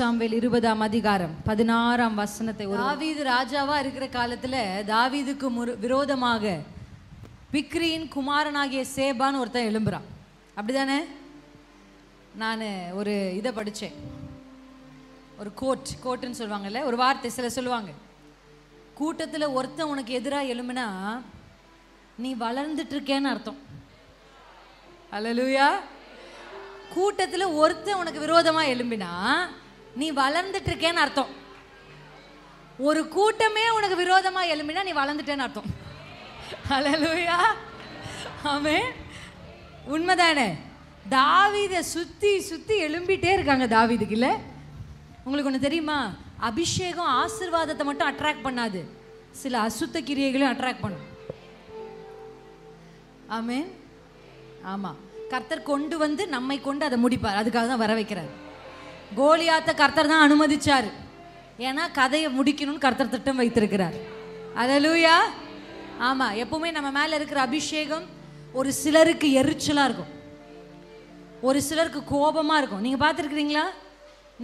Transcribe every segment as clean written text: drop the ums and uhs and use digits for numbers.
Samuel 20ஆம் அதிகாரம் 16ஆம் வசனத்தை. தாவீது ராஜாவா இருக்கிற காலத்துல தாவீதுக்கு விரோதமாக பிக்ரியின் குமாரனாகிய சேபான்னு ஒருத்தன் எழும்புறான். அப்படிதானே? நான் ஒரு இதை படித்தேன், ஒரு கோட்டுன்னு சொல்லுவாங்கல்ல, ஒரு வார்த்தை சில சொல்லுவாங்க, கூட்டத்தில் ஒருத்தன் உனக்கு எதிராக எழும்புனா நீ வளர்ந்துட்டு இருக்கேன்னு அர்த்தம். அல்லேலூயா. கூட்டத்தில் ஒருத்தன் உனக்கு விரோதமாக எழும்பினா நீ வளர்ந்துட்டு இருக்கேன்னு அர்த்தம். ஒரு கூட்டமே உனக்கு விரோதமாக எழும்பினா நீ வளர்ந்துட்டேன்னு அர்த்தம். அல்லேலூயா. ஆமென். உண்மைதானே? தாவீதை சுற்றி சுற்றி எழும்பிட்டே இருக்காங்க தாவீதுக்கு. இல்லை, உங்களுக்கு ஒன்று தெரியுமா? அபிஷேகம் ஆசீர்வாதத்தை மட்டும் அட்ராக்ட் பண்ணாது, சில அசுத்த கிரியைகளையும் அட்ராக்ட் பண்ணும். ஆமென். ஆமாம், கர்த்தர் கொண்டு வந்து நம்மை கொண்டு அதை முடிப்பார். அதுக்காக தான் வர வைக்கிறார். கோலியாத்தை கர்த்தர் தான் அனுமதிச்சார், ஏன்னா கதையை முடிக்கணும்னு கர்த்தர் திட்டம் வைத்திருக்கிறார். அல்லேலூயா. ஆமாம், எப்பவுமே நம்ம மேலே இருக்கிற அபிஷேகம் ஒரு சிலருக்கு எரிச்சலாக இருக்கும், ஒரு சிலருக்கு கோபமாக இருக்கும். நீங்கள் பார்த்துருக்குறீங்களா?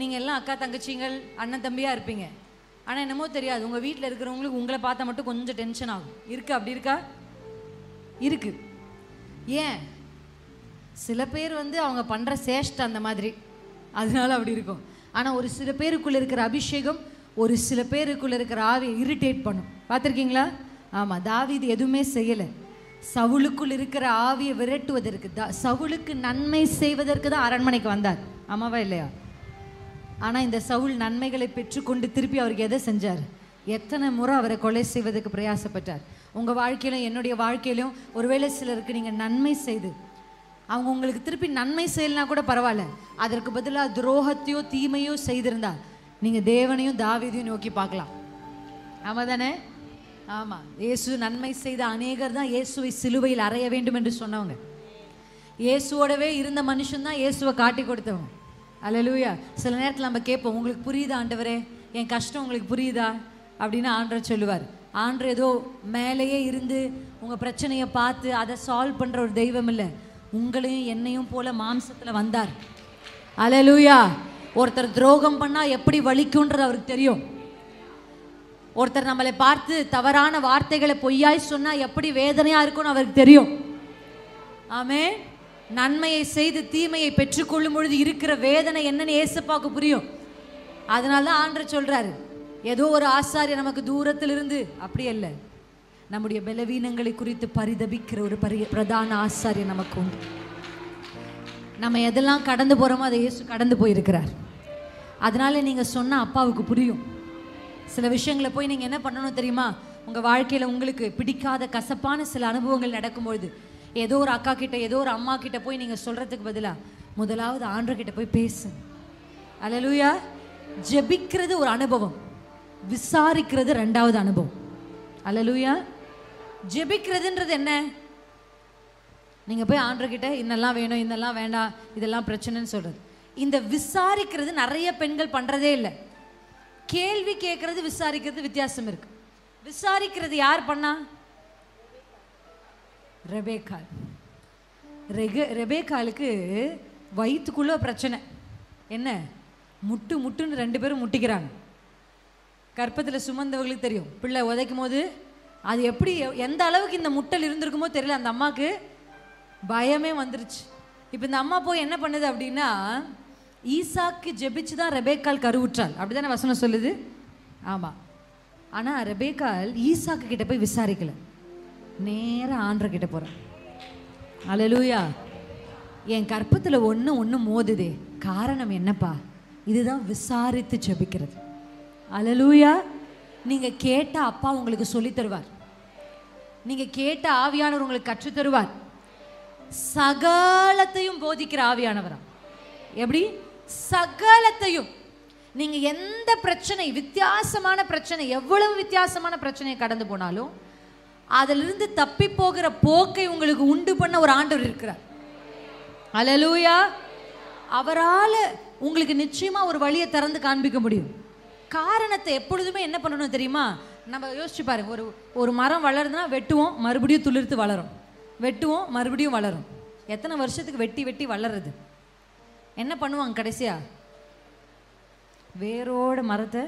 நீங்கள் எல்லாம் அக்கா தங்கச்சிங்கள் அண்ணன் தம்பியாக இருப்பீங்க. ஆனால் என்னமோ தெரியாது, உங்கள் வீட்டில் இருக்கிறவங்களுக்கு உங்களை பார்த்தா மட்டும் கொஞ்சம் டென்ஷன் ஆகும். இருக்கா? அப்படி இருக்கா? இருக்கு. ஏன்? சில பேர் வந்து அவங்க பண்ணுற சேஷ்டை அந்த மாதிரி, அதனால அப்படி இருக்கும். ஆனால் ஒரு சில பேருக்குள்ளே இருக்கிற அபிஷேகம் ஒரு சில பேருக்குள்ளே இருக்கிற ஆவியை இரிட்டேட் பண்ணும். பார்த்துருக்கீங்களா? ஆமாம், தாவீது எதுவுமே செய்யலை. சவுலுக்குள் இருக்கிற ஆவியை விரட்டுவதற்கு, சவுலுக்கு நன்மை செய்வதற்கு தான் அரண்மனைக்கு வந்தார். ஆமாவா இல்லையா? ஆனால் இந்த சவுல் நன்மைகளை பெற்றுக்கொண்டு திருப்பி அவருக்கு எதை செஞ்சார்? எத்தனை முறை அவரை கொலை செய்வதற்கு பிரயாசப்பட்டார். உங்கள் வாழ்க்கையிலும் என்னுடைய வாழ்க்கையிலும் ஒருவேளை சிலருக்கு நீங்கள் நன்மை செய்து அவங்க உங்களுக்கு திருப்பி நன்மை செய்யலைனா கூட பரவாயில்ல, அதற்கு பதிலாக துரோகத்தையோ தீமையோ செய்திருந்தா நீங்கள் தேவனையும் தாவீதையும் நோக்கி பார்க்கலாம். ஆமாம் தானே? ஆமாம், இயேசு நன்மை செய்த அநேகர் தான் இயேசுவை சிலுவையில் அறைய வேண்டும் என்று சொன்னவங்க. இயேசுவோடவே இருந்த மனுஷன்தான் இயேசுவை காட்டி கொடுத்தவங்க. அல்லேலூயா. சில நேரத்தில் நம்ம கேட்போம், உங்களுக்கு புரியுதா ஆண்டவரே, என் கஷ்டம் உங்களுக்கு புரியுதா அப்படின்னு ஆண்டவர் சொல்லுவார். ஆண்டவர் ஏதோ மேலேயே இருந்து உங்கள் பிரச்சனையை பார்த்து அதை சால்வ் பண்ணுற ஒரு தெய்வம் இல்லை, உங்களையும் என்னையும் போல மாம்சத்தில் வந்தார். அல்லேலூயா. ஒருத்தர் துரோகம் பண்ணால் எப்படி வலிக்குன்றது அவருக்கு தெரியும். ஒருத்தர் நம்மளை பார்த்து தவறான வார்த்தைகளை பொய்யாய் சொன்னால் எப்படி வேதனையாக இருக்கும்னு அவருக்கு தெரியும். ஆமென். நன்மையை செய்து தீமையை பெற்றுக்கொள்ளும் பொழுது இருக்கிற வேதனை என்னன்னு ஏசப்பாவுக்கு புரியும். அதனால தான் ஆண்டவர் சொல்கிறாரு, ஏதோ ஒரு ஆசாரியர் நமக்கு தூரத்தில் இருந்து, அப்படி அல்ல, நம்முடைய பலவீனங்களை குறித்து பரிதபிக்கிற ஒரு பிரதான ஆசாரியர் நமக்கு உண்டு. நம்ம எதெல்லாம் கடந்து போகிறோமோ அதை இயேசு கடந்து போயிருக்கிறார். அதனால நீங்கள் சொன்னால் அப்பாவுக்கு புரியும். சில விஷயங்களை போய் நீங்கள் என்ன பண்ணணும் தெரியுமா? உங்கள் வாழ்க்கையில் உங்களுக்கு பிடிக்காத கசப்பான சில அனுபவங்கள் நடக்கும்பொழுது ஏதோ ஒரு அக்கா கிட்ட ஏதோ ஒரு அம்மா கிட்ட போய் நீங்கள் சொல்கிறதுக்கு பதிலாக முதலாவது ஆண்டவர்கிட்ட போய் பேசு. அல்லேலூயா. ஜெபிக்கிறது ஒரு அனுபவம், விசாரிக்கிறது ரெண்டாவது அனுபவம். அல்லேலூயா. ஜெபிக்கிறதுன்றது என்ன? நீங்கள் போய் ஆண்டவர்கிட்ட இன்னெல்லாம் வேணும், இன்னெல்லாம் வேண்டாம், இதெல்லாம் பிரச்சனைன்னு சொல்கிறது. இந்த விசாரிக்கிறது நிறைய பெண்கள் பண்ணுறதே இல்லை. கேள்வி கேட்கறது விசாரிக்கிறது வித்தியாசம் இருக்கு. விசாரிக்கிறது யார் பண்ணா? ரெபேக்காள். ரெபேக்காளுக்கு வயிற்றுக்குள்ள பிரச்சனை. என்ன? முட்டுன்னு ரெண்டு பேரும் முட்டிக்கிறாங்க. கர்ப்பத்தில் சுமந்தவர்களுக்கு தெரியும், பிள்ளை உதைக்கும் போது அது எப்படி எந்த அளவுக்கு இந்த முட்டல் இருந்திருக்குமோ தெரியல. அந்த அம்மாவுக்கு பயமே வந்துருச்சு. இப்போ இந்த அம்மா போய் என்ன பண்ணுது அப்படின்னா, ஈசாக்கு ஜெபிச்சு தான் ரெபேக்காள் கருவுற்றாள். அப்படிதானே வசனம் சொல்லுது? ஆமாம். ஆனால் ரெபேக்காள் ஈசாக்கு கிட்ட போய் விசாரிக்கல, நேராக ஆண்டவர் கிட்ட போகிறான். அல்லேலூயா. என் கற்பத்தில் ஒன்று மோதுதே, காரணம் என்னப்பா? இதுதான் விசாரித்து ஜெபிக்கிறது. அல்லேலூயா. நீங்கள் கேட்ட அப்பா உங்களுக்கு சொல்லி தருவார். நீங்கள் கேட்ட ஆவியானவர் உங்களுக்கு கற்றுத் தருவார். சகலத்தையும் போதிக்கிற ஆவியானவரா? எப்படி? சகலத்தையும். நீங்க எந்த பிரச்சனை, வித்தியாசமான பிரச்சனை, எவ்வளவு வித்தியாசமான பிரச்சனையை கடந்து போனாலும் அதிலிருந்து தப்பி போகிற போக்கை உங்களுக்கு உண்டு பண்ண ஒரு ஆண்டவர் இருக்கிறார். அல்லேலூயா. அவரால் உங்களுக்கு நிச்சயமா ஒரு வழியை திறந்து காண்பிக்க முடியும். காரணத்தை எப்பொழுதுமே என்ன பண்ணணும் தெரியுமா? நம்ம யோசிச்சு பாருங்க, ஒரு மரம் வளருதுன்னா வெட்டுவோம், மறுபடியும் துளிர்த்து வளரும், வெட்டுவோம், மறுபடியும் வளரும். எத்தனை வருஷத்துக்கு வெட்டி வெட்டி வளருது? என்ன பண்ணுவாங்க கடைசியா? வேரோட மரத்தை.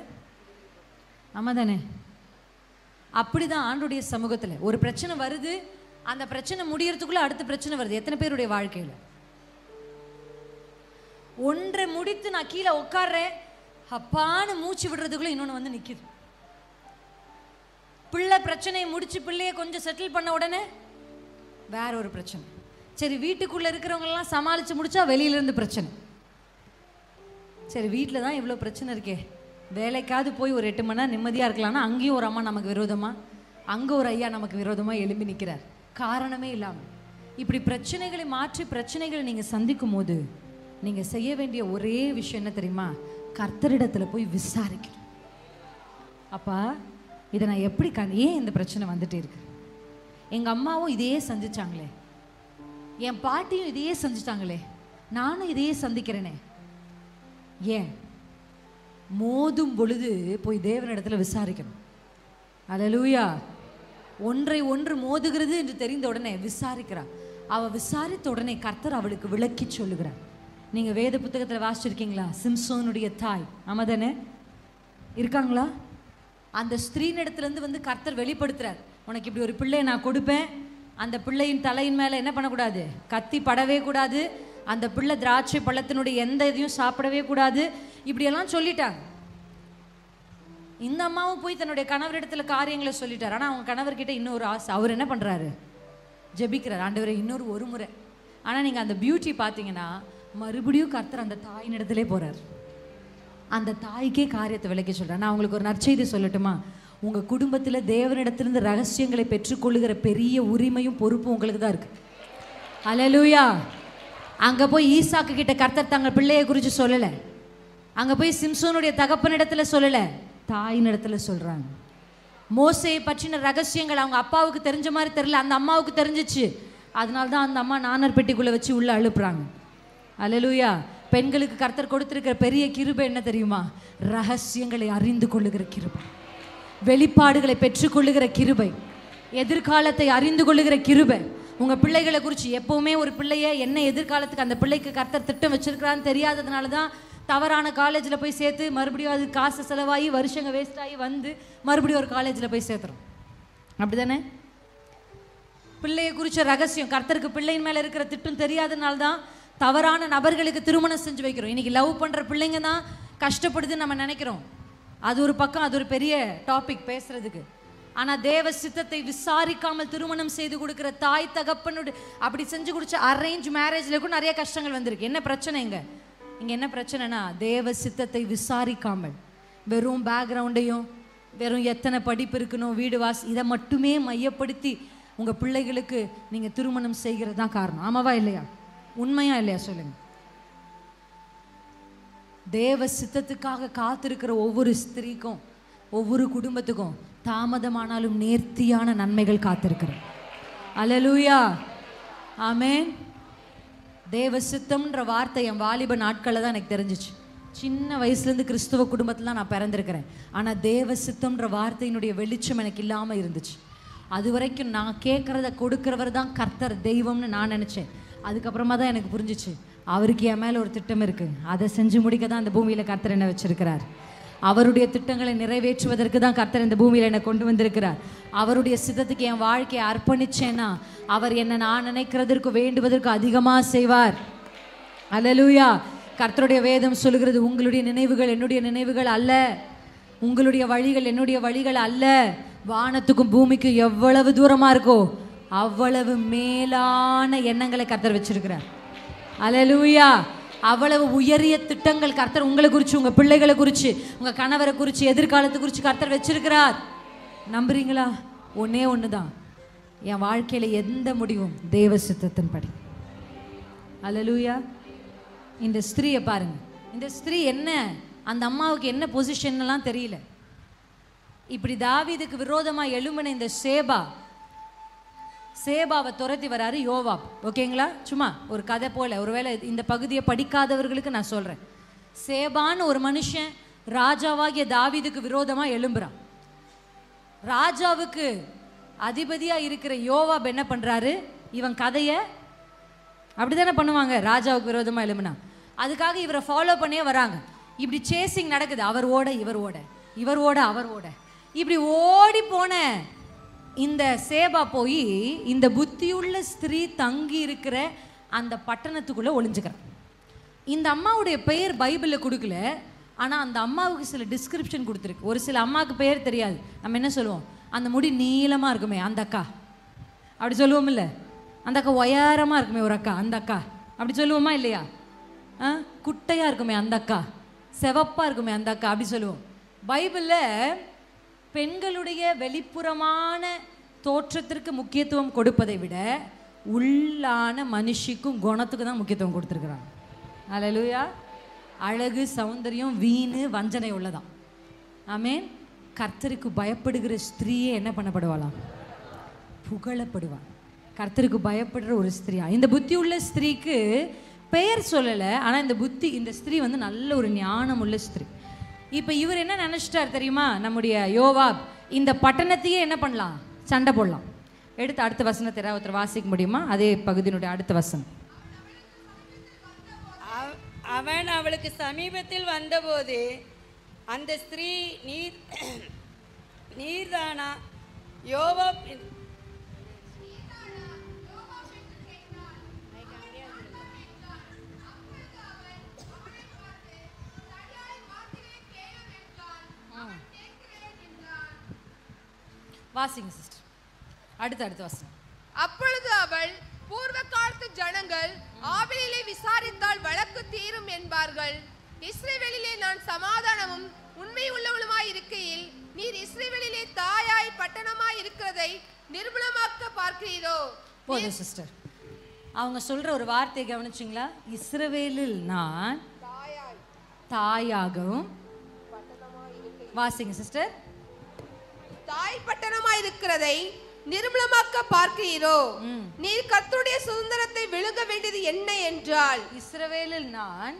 ஆமா தானே? அப்படிதான் ஆண்டுடைய சமூகத்தில் ஒரு பிரச்சனை வருது, அந்த பிரச்சனை முடியறதுக்குள்ள அடுத்த பிரச்சனை வருது. எத்தனை பேருடைய வாழ்க்கையில் ஒன்றை முடித்து நான் கீழே உட்கார்றேன், அப்பான்னு மூச்சு விடுறதுக்குள்ள இன்னொன்று வந்து நிற்கிது. பிள்ளை பிரச்சனையை முடிச்சு பிள்ளையை கொஞ்சம் செட்டில் பண்ண உடனே வேற ஒரு பிரச்சனை. சரி, வீட்டுக்குள்ள இருக்கிறவங்கெல்லாம் சமாளிச்சு முடிச்சா வெளியிலேருந்து பிரச்சனை. சரி, வீட்டில் தான் இவ்வளோ பிரச்சனை இருக்கே, வேலைக்காவது போய் ஒரு 8 மணி நேரம் நிம்மதியாக இருக்கலாம்னா அங்கேயும் ஒரு அம்மா நமக்கு விரோதமாக, அங்கே ஒரு ஐயா நமக்கு விரோதமாக எழும்பி நிற்கிறார், காரணமே இல்லாமல். இப்படி பிரச்சனைகளை மாற்றி பிரச்சனைகளை நீங்கள் சந்திக்கும் போது நீங்கள் செய்ய வேண்டிய ஒரே விஷயம் என்ன தெரியுமா? கர்த்தரிடத்தில் போய் விசாரிக்கணும். அப்பா, இதை நான் எப்படி ஏன் இந்த பிரச்சனை வந்துட்டே இருக்கு? எங்கள் அம்மாவும் இதையே சந்திச்சாங்களே, என் பாட்டியும் இதையே சந்திச்சாங்களே, நானும் இதையே சந்திக்கிறேனே. ஏன்? மோதும் பொழுது போய் தேவனிடத்தில் விசாரிக்கணும். அல்லேலூயா. ஒன்றை ஒன்று மோதுகிறது என்று தெரிந்த உடனே விசாரிக்கிறார். அவள் விசாரித்த உடனே கர்த்தர் அவளுக்கு விளக்கி சொல்லுகிறார். நீங்கள் வேத புத்தகத்தில் வாசிச்சிருக்கீங்களா? சிம்சோனுடைய தாய், ஆமாதானே, இருக்காங்களா? அந்த ஸ்திரீனிடத்துலேருந்து வந்து கர்த்தர் வெளிப்படுத்துறார், உனக்கு இப்படி ஒரு பிள்ளையை நான் கொடுப்பேன், அந்த பிள்ளையின் தலையின் மேலே என்ன பண்ணக்கூடாது? கத்தி படவே கூடாது, அந்த பிள்ளை திராட்சை பழத்தினுடைய எந்த இதையும் சாப்பிடவே கூடாது, இப்படியெல்லாம் சொல்லிட்டாங்க. இந்த அம்மாவும் போய் தன்னுடைய கணவரிடத்துல காரியங்களை சொல்லிட்டார். ஆனால் அவங்க கணவர்கிட்ட இன்னொரு ஆசை. அவர் என்ன பண்ணுறாரு? ஜெபிக்கிறார், ஆண்டவரே இன்னொரு ஒரு முறை. ஆனால் நீங்கள் அந்த பியூட்டி பார்த்தீங்கன்னா மறுபடியும் கர்த்தர் அந்த தாயின் இடத்துல போகிறார், அந்த தாய்க்கே காரியத்தை விளக்கி சொல்கிறார். நான் உங்களுக்கு ஒரு நற்செய்தி சொல்லட்டுமா? உங்கள் குடும்பத்தில் தேவனிடத்திலிருந்து ரகசியங்களை பெற்றுக்கொள்ளுகிற பெரிய உரிமையும் பொறுப்பும் உங்களுக்கு தான் இருக்குது. அல்லேலூயா. அங்கே போய் ஈசாக்கு கிட்ட கர்த்தர் தங்கள் பிள்ளையை குறித்து சொல்லலை, அங்கே போய் சிம்சோனுடைய தகப்பனிடத்துல சொல்லலை, தாயின் இடத்துல சொல்கிறாங்க. மோசையை பற்றின ரகசியங்கள் அவங்க அப்பாவுக்கு தெரிஞ்ச மாதிரி தெரியல, அந்த அம்மாவுக்கு தெரிஞ்சிச்சு. அதனால தான் அந்த அம்மா நாணர் பெட்டிக்குள்ளே வச்சு உள்ளே அழுப்புறாங்க. அல்லேலூயா. பெண்களுக்கு கர்த்தர் கொடுத்திருக்கிற பெரிய கிருபை என்ன தெரியுமா? ரகசியங்களை அறிந்து கொள்ளுகிற கிருபை, வெளிப்பாடுகளை பெற்றுக்கொள்ளுகிற கிருபை, எதிர்காலத்தை அறிந்து கொள்ளுகிற கிருபை. உங்கள் பிள்ளைகளை குறித்து எப்போவுமே ஒரு பிள்ளைய என்ன எதிர்காலத்துக்கு அந்த பிள்ளைக்கு கர்த்தர் திட்டம் வச்சிருக்கிறான்னு தெரியாததுனால தான் தவறான காலேஜில் போய் சேர்த்து மறுபடியும் அது காசு செலவாகி வருஷங்க வேஸ்ட் ஆகி வந்து மறுபடியும் ஒரு காலேஜில் போய் சேர்த்துறோம். அப்படி தானே? பிள்ளையை குறித்த ரகசியம், கர்த்தருக்கு பிள்ளையின் மேலே இருக்கிற திட்டம் தெரியாதனால தான் தவறான நபர்களுக்கு திருமணம் செஞ்சு வைக்கிறோம். இன்றைக்கி லவ் பண்ணுற பிள்ளைங்க தான் கஷ்டப்படுதுன்னு நம்ம நினைக்கிறோம். அது ஒரு பக்கம், அது ஒரு பெரிய டாபிக் பேசுறதுக்கு. ஆனால் தேவ சித்தத்தை விசாரிக்காமல் திருமணம் செய்து கொடுக்குற தாய் தகப்பனுடைய அப்படி செஞ்சு கொடுத்த அரேஞ்ச் மேரேஜில் கூட நிறைய கஷ்டங்கள் வந்திருக்கு. என்ன பிரச்சனை இங்கே என்ன பிரச்சனைனா, தேவ சித்தத்தை விசாரிக்காமல் வெறும் பேக்ரவுண்டையும் வெறும் எத்தனை படிப்பு இருக்கணும், வீடு வாசி, இதை மட்டுமே மையப்படுத்தி உங்கள் பிள்ளைகளுக்கு நீங்கள் திருமணம் செய்கிறது தான் காரணம். ஆமாவா இல்லையா? உண்மையா இல்லையா சொல்லுங்க? தேவ சித்தத்துக்காக காத்திருக்கிற ஒவ்வொரு ஸ்திரீக்கும் ஒவ்வொரு குடும்பத்துக்கும் தாமதமானாலும் நேர்த்தியான நன்மைகள் காத்திருக்கிறோம். அல்லேலூயா. ஆமென். தேவ சித்தம்ன்ற வார்த்தை என் வாலிப நாட்களில் தான் எனக்கு தெரிஞ்சிச்சு. சின்ன வயசுலேருந்து கிறிஸ்துவ குடும்பத்தில் தான் நான் பிறந்திருக்கிறேன். ஆனால் தேவ சித்தம்ன்ற வார்த்தையினுடைய வெளிச்சம் எனக்கு இல்லாமல் இருந்துச்சு. அது வரைக்கும் நான் கேட்குறத கொடுக்குறவர் தான் கர்த்தர், தெய்வம்னு நான் நினச்சேன். அதுக்கப்புறமா தான் எனக்கு புரிஞ்சிச்சு, அவருக்கு என் மேலே ஒரு திட்டம் இருக்குது, அதை செஞ்சு முடிக்க தான் இந்த பூமியில் கர்த்தர் என்ன வச்சிருக்கிறார். அவருடைய திட்டங்களை நிறைவேற்றுவதற்கு தான் கர்த்தர் இந்த பூமியில் என்னை கொண்டு வந்திருக்கிறார். அவருடைய சித்தத்துக்கு என் வாழ்க்கையை அர்ப்பணிச்சேன்னா அவர் என்னை நான் நினைக்கிறதற்கு வேண்டுவதற்கு அதிகமாக செய்வார். அல்லேலூயா. கர்த்தருடைய வேதம் சொல்லுகிறது, உங்களுடைய நினைவுகள் என்னுடைய நினைவுகள் அல்ல, உங்களுடைய வழிகள் என்னுடைய வழிகள் அல்ல. வானத்துக்கும் பூமிக்கும் எவ்வளவு தூரமாக இருக்கோ அவ்வளவு மேலான எண்ணங்களை கர்த்தர் வச்சிருக்கிறார். அல்லேலூயா. அவ்வளவு உயரிய திட்டங்கள் கர்த்தர் உங்களை குறித்து, உங்கள் பிள்ளைகளை குறித்து, உங்கள் கணவரை குறித்து, எதிர்காலத்தை குறித்து கர்த்தர் வச்சிருக்கிறார். நம்புறீங்களா? ஒன்னே ஒன்று தான், என் வாழ்க்கையில் எந்த முடிவும் தேவ சித்தத்தின்படி. அல்லேலூயா. இந்த ஸ்திரீயை பாருங்க, இந்த ஸ்திரீ என்ன, அந்த அம்மாவுக்கு என்ன பொசிஷன்லாம் தெரியல. இப்படி தாவீதுக்கு விரோதமாக எழும்பின இந்த சேபாவை துரத்தி வராரு யோவாப். ஓகேங்களா? சும்மா ஒரு கதை போல, ஒருவேளை இந்த பகுதியை படிக்காதவர்களுக்கு நான் சொல்கிறேன். சேபான்னு ஒரு மனுஷன் ராஜாவாகிய தாவீதுக்கு விரோதமாக எழும்புறான். ராஜாவுக்கு அதிபதியாக இருக்கிற யோவாப் என்ன பண்ணுறாரு, இவன் கதையை அப்படி தானே பண்ணுவாங்க, ராஜாவுக்கு விரோதமாக எழும்புனா அதுக்காக இவரை ஃபாலோ பண்ணியே வராங்க. இப்படி சேசிங் நடக்குது. அவர் ஓட இவர் ஓட, இவர் ஓட அவர் ஓட, இப்படி ஓடி போன இந்த சேபா போய் இந்த புத்தியுள்ள ஸ்திரீ தங்கி இருக்கிற அந்த பட்டணத்துக்குள்ள ஒளிஞ்சுக்கிறான். இந்த அம்மாவுடைய பெயர் பைபிளில் கொடுக்கல, ஆனால் அந்த அம்மாவுக்கு சில டிஸ்கிரிப்ஷன் கொடுத்துருக்கு. ஒரு சில அம்மாவுக்கு பெயர் தெரியாது. நம்ம என்ன சொல்லுவோம், அந்த முடி நீளமாக இருக்குமே அந்த அக்கா அப்படி சொல்லுவோம் இல்லை, அந்த அக்கா உயரமாக இருக்குமே ஒரு அக்கா அந்த அக்கா அப்படி சொல்லுவோமா இல்லையா? குட்டையாக இருக்குமே அந்த அக்கா, செவப்பாக இருக்குமே அந்த அக்கா அப்படி சொல்லுவோம். பைபிளில் பெண்களுடைய வெளிப்புறமான தோற்றத்திற்கு முக்கியத்துவம் கொடுப்பதை விட உள்ளான மனுஷிக்கும் குணத்துக்கு தான் முக்கியத்துவம் கொடுத்துருக்குறாங்க. அல்லேலூயா. அழகு, சௌந்தரியம், வீணு, வஞ்சனை உள்ளதான். ஆமென். கர்த்தருக்கு பயப்படுகிற ஸ்திரீயே என்ன பண்ணப்படுவாளாம்? புகழப்படுவாள். கர்த்தருக்கு பயப்படுற ஒரு ஸ்திரீயா. இந்த புத்தி உள்ள ஸ்திரீக்கு பெயர் சொல்லலை, ஆனால் இந்த ஸ்திரீ வந்து நல்ல ஒரு ஞானம் உள்ள ஸ்திரீ. இப்போ இவர் என்ன நினச்சிட்டார் தெரியுமா? நம்முடைய யோவாப் இந்த பட்டணத்தையே என்ன பண்ணலாம், சண்டை போடலாம். எடுத்து அடுத்த வசனத்தை ஒருத்தர் வாசிக்க முடியுமா? அதே பகுதியினுடைய அடுத்த வசனம். அவன் அவளுக்கு சமீபத்தில் வந்தபோது அந்த ஸ்திரீ நீர்தானா யோவாப் வாசிங்க சிஸ்டர். அடுத்த வசனம். அப்பொழுது அவள், பூர்வ காலத்து ஜனங்கள் ஆபேலை விசாரித்தால் வழக்கு தீரும் என்பார்கள். இஸ்ரவேலிலே நான் சமாதானமும் உண்மை உள்ளவளுமாய் இருக்கையில் நீர் இஸ்ரவேலிலே தாயாய் பட்டணமாய் இருக்கிறதை நிர்மூலமாக்க பார்க்கிறீரோ? போதும் சிஸ்டர். அவங்க சொல்ற ஒரு வார்த்தையை கவனிச்சிங்களா? இஸ்ரவேலில் நான் தாயாகவும். வாசிங்க சிஸ்டர். தாய் பட்டணமாய் இருக்கிறதை நிர்மூலமாக்க பார்க்கிறீரோ? நீர் கர்த்தருடைய சுதந்திரத்தை விழுங்க வேண்டியது என்ன என்றால், இஸ்ரவேலில் நான்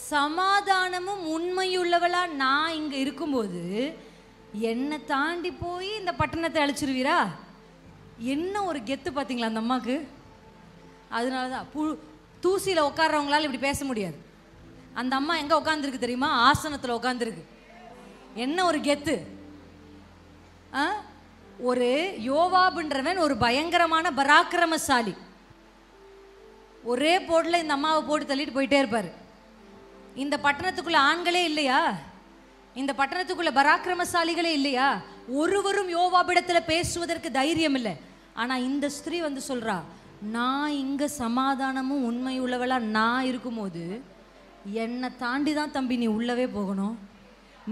சமாதானமும் உண்மையுள்ளவளா நான் இங்க இருக்கும்போது என்னை தாண்டி போய் இந்த பட்டணத்தை அழிச்சிருவீரா? என்ன ஒரு கெத்து பார்த்தீங்களா அந்த அம்மாக்கு? அதனாலதான் தூசியில உட்கார்றவங்களால இப்படி பேச முடியாது. அந்த அம்மா எங்க உட்காந்துருக்கு தெரியுமா? ஆசனத்துல உட்காந்துருக்கு. என்ன ஒரு கெத்து! ஒரு யோவாபுன்றவன் ஒரு பயங்கரமான பராக்கிரமசாலி. ஒரே போட்டில் இந்த அம்மாவை போட்டு தள்ளிட்டு போயிட்டே இருப்பாரு. இந்த பட்டணத்துக்குள்ள ஆண்களே இல்லையா? இந்த பட்டணத்துக்குள்ள பராக்கிரமசாலிகளே இல்லையா? ஒருவரும் யோவாபிடத்துல பேசுவதற்கு தைரியம் இல்லை. ஆனா இந்த ஸ்திரீ வந்து சொல்றா, நான் இங்க சமாதானமும் உண்மை உள்ளவளா நான் இருக்கும்போது என்னை தாண்டி தான் தம்பி நீ உள்ளவே போகணும்.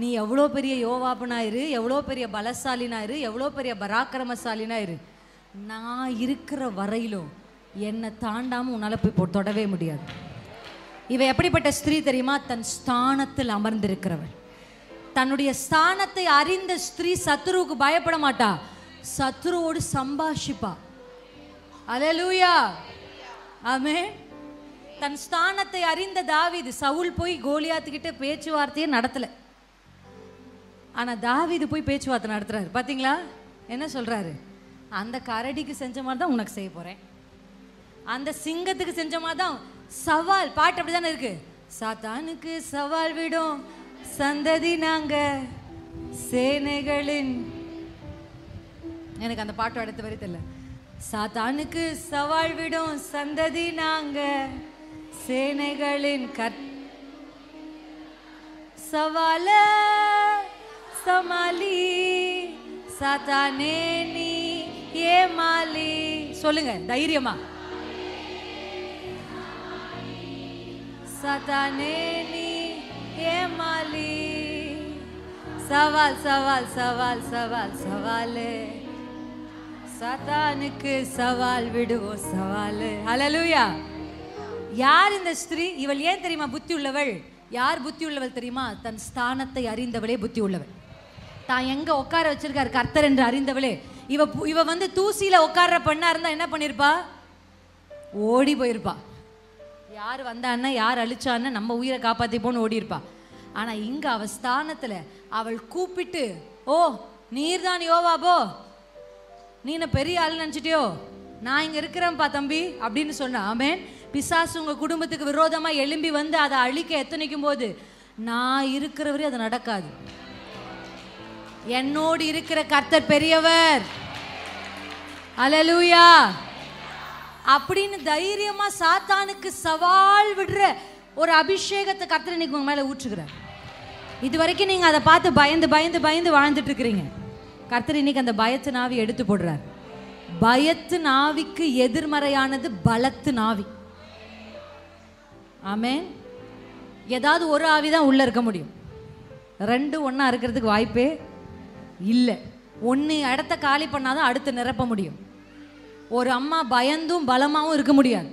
நீ எவ்வளோ பெரிய யோவாபனாயிரு, எவ்வளோ பெரிய பலசாலினாயிரு, எவ்வளோ பெரிய பராக்கிரமசாலினாயிரு, நான் இருக்கிற வரையிலும் என்னை தாண்டாமல் உன்னால் போய் தொடவே முடியாது. இவ எப்படிப்பட்ட ஸ்திரீ தெரியுமா? தன் ஸ்தானத்தில் அமர்ந்திருக்கிறவள். தன்னுடைய ஸ்தானத்தை அறிந்த ஸ்திரீ சத்துருவுக்கு பயப்பட மாட்டா, சத்துருவோடு சம்பாஷிப்பா. அல்லேலூயா. ஆமென். தன் ஸ்தானத்தை அறிந்த தாவீது, சவுல் போய் கோலியாத்துக்கிட்ட பேச்சுவார்த்தையே நடத்தலை, ஆனால் தாவீது போய் பேச்சுவார்த்தை நடத்துறாரு. பார்த்தீங்களா என்ன சொல்றாரு? அந்த கரடிக்கு செஞ்ச மாதிரி தான் உனக்கு செய்ய போறேன், அந்த சிங்கத்துக்கு செஞ்ச மாதிரி தான். சவால் பாட்டு அப்படி தானே இருக்கு. சாத்தானுக்கு சவால் விடும் சந்ததி நாங்க சேனைகளின், எனக்கு அந்த பாட்டு அடுத்த வரி தெரியல. சாத்தானுக்கு சவால் விடும் சந்ததி நாங்க சேனைகளின் சவால சமாளி சாத்தானே நீ ஏமாளி. சொல்லுங்க தைரியமா. சாத்தானே நீ ஏமாளி. சவால் சவால் சவால் சவால் சவால், சாத்தானுக்கு சவால் விடுவோம் சவால். ஹல்லேலூயா. யார் இந்த ஸ்திரீ? இவள் ஏன் தெரியுமா புத்தி உள்ளவள்? யார் புத்தி உள்ளவள் தெரியுமா? தன் ஸ்தானத்தை அறிந்தவளே புத்தி உள்ளவள். தான் எங்க உட்கார வச்சிருக்காரு கர்த்தர் என்று அறிந்தவளே. இவ வந்து தூசியில உட்கார்ற பெண்ணா இருந்தா என்ன பண்ணிருப்பா? ஓடி போயிருப்பா. யார் வந்தான்னா யார் அழிச்சான்னு நம்ம உயிரை காப்பாத்திப்போன்னு ஓடி இருப்பா. ஆனா இங்க அவ ஸ்தானத்துல அவள் கூப்பிட்டு, ஓ நீர்தான் யோவாபோ, நீ என்ன பெரிய ஆள் நினைச்சிட்டியோ, நான் இங்க இருக்கிறேன்ப்பா தம்பி அப்படின்னு சொன்ன. ஆமென். பிசாசு உங்க குடும்பத்துக்கு விரோதமா எழும்பி வந்து அதை அழிக்க எத்தனைக்கும் போது நான் இருக்கிறவரே அது நடக்காது. என்னோடு இருக்கிற கர்த்தர் பெரியவர். அல்லேலூயா. அப்படின்னு தைரியமா சாத்தானுக்கு சவால் விடுற ஒரு அபிஷேகத்தை கர்த்தர் இன்னைக்கு உங்க மேல ஊற்றுகிறார். இது வரைக்கும் நீங்க அதை பார்த்து பயந்து பயந்து பயந்து வாழ்ந்துட்டு இருக்கிறீங்க. கர்த்தர் இன்னைக்கு அந்த பயத்து நாவி எடுத்து போடுறார். பயத்து நாவிக்கு எதிர்மறையானது பலத்து நாவி. ஆமென். ஏதாவது ஒரு ஆவி தான் உள்ள இருக்க முடியும், ரெண்டு ஒண்ணா இருக்கிறதுக்கு வாய்ப்பே இல்லை. ஒன்று இடத்த காலி பண்ணாதான் அடுத்து நிரப்ப முடியும். ஒரு அம்மா பயந்தும் பலமாகவும் இருக்க முடியாது.